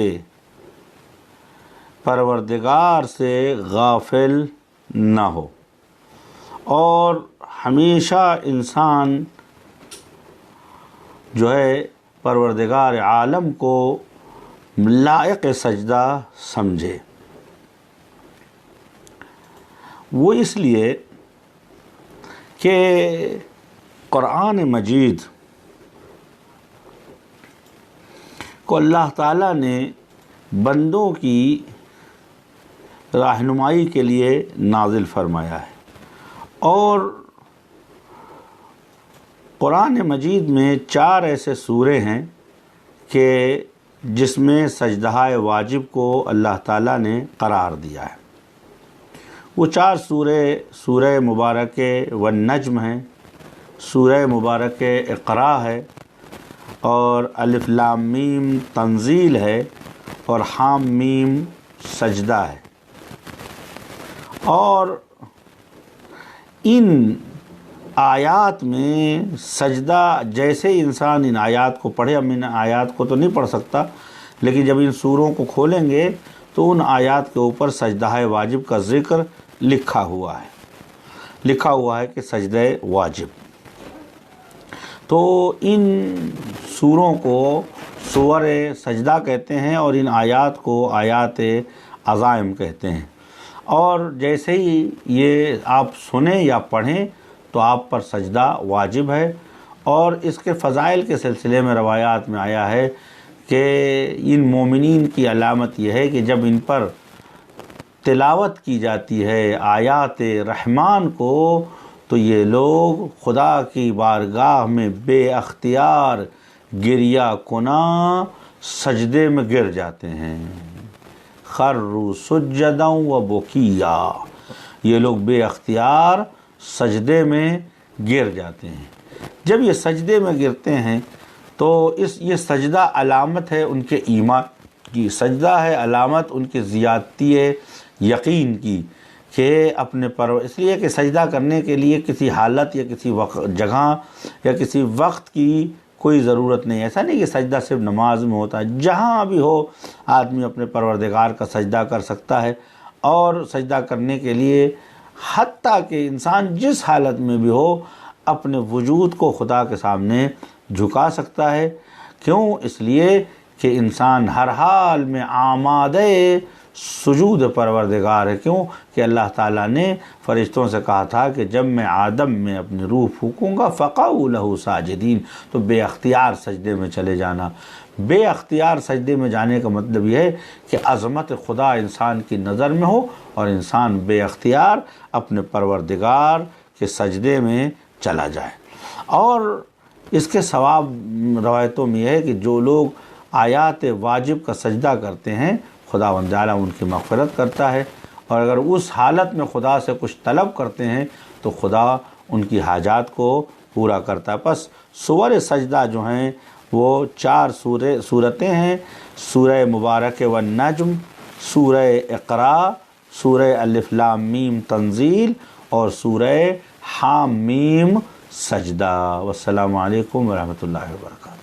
پروردگار سے غافل نہ ہو، اور ہمیشہ انسان جو ہے پروردگار عالم کو لائق سجدہ سمجھے۔ وہ اس لیے کہ قرآن مجید کو اللہ تعالیٰ نے بندوں کی رہنمائی کے لیے نازل فرمایا ہے، اور قرآن مجید میں 4 ایسے سورے ہیں کہ جس میں سجدہ واجب کو اللہ تعالیٰ نے قرار دیا ہے۔ وہ 4 سورہ مبارک والنجم ہیں، سورہ مبارک اقرا ہے، اور الف لام میم تنزیل ہے، اور حام میم سجدہ ہے۔ اور ان آیات میں سجدہ، جیسے انسان ان آیات کو پڑھے، ہم ان آیات کو تو نہیں پڑھ سکتا، لیکن جب ان سوروں کو کھولیں گے تو ان آیات کے اوپر سجدہ واجب کا ذکر لکھا ہوا ہے کہ سجدہ واجب۔ تو ان سوروں کو سور سجدہ کہتے ہیں، اور ان آیات کو آیات عزائم کہتے ہیں۔ اور جیسے ہی یہ آپ سنیں یا پڑھیں تو آپ پر سجدہ واجب ہے۔ اور اس کے فضائل کے سلسلے میں روایات میں آیا ہے کہ ان مومنین کی علامت یہ ہے کہ جب ان پر تلاوت کی جاتی ہے آیات رحمان کو تو یہ لوگ خدا کی بارگاہ میں بے اختیار گریہ کناں سجدے میں گر جاتے ہیں۔ خروا سجدا و بکیا، یہ لوگ بے اختیار سجدے میں گر جاتے ہیں۔ جب یہ سجدے میں گرتے ہیں تو یہ سجدہ علامت ہے ان کے ایمان کی، سجدہ ہے علامت ان کی زیادتی یقین کی کہ اپنے اس لیے کہ سجدہ کرنے کے لیے کسی حالت یا کسی جگہ یا کسی وقت کی کوئی ضرورت نہیں۔ ایسا نہیں کہ سجدہ صرف نماز میں ہوتا ہے، جہاں بھی ہو آدمی اپنے پروردگار کا سجدہ کر سکتا ہے۔ اور سجدہ کرنے کے لیے حتیٰ کہ انسان جس حالت میں بھی ہو اپنے وجود کو خدا کے سامنے جھکا سکتا ہے۔ کیوں؟ اس لیے کہ انسان ہر حال میں آمادہ سجود پروردگار ہے۔ کیوں کہ اللہ تعالیٰ نے فرشتوں سے کہا تھا کہ جب میں آدم میں اپنی روح پھونکوں گا فقعوا لہ ساجدین، تو بے اختیار سجدے میں چلے جانا۔ بے اختیار سجدے میں جانے کا مطلب یہ ہے کہ عظمت خدا انسان کی نظر میں ہو اور انسان بے اختیار اپنے پروردگار کے سجدے میں چلا جائے۔ اور اس کے ثواب روایتوں میں یہ ہے کہ جو لوگ آیات واجب کا سجدہ کرتے ہیں خداوند تعالیٰ ان کی مغفرت کرتا ہے، اور اگر اس حالت میں خدا سے کچھ طلب کرتے ہیں تو خدا ان کی حاجات کو پورا کرتا ہے۔ پس سور سجدہ جو ہیں وہ 4 سورتیں ہیں، سورہ مبارک والنجم، سورہ اقرا، سورہ الف لام میم تنزیل، اور سورہ حامیم سجدہ۔ والسلام علیکم ورحمۃ اللہ وبرکاتہ۔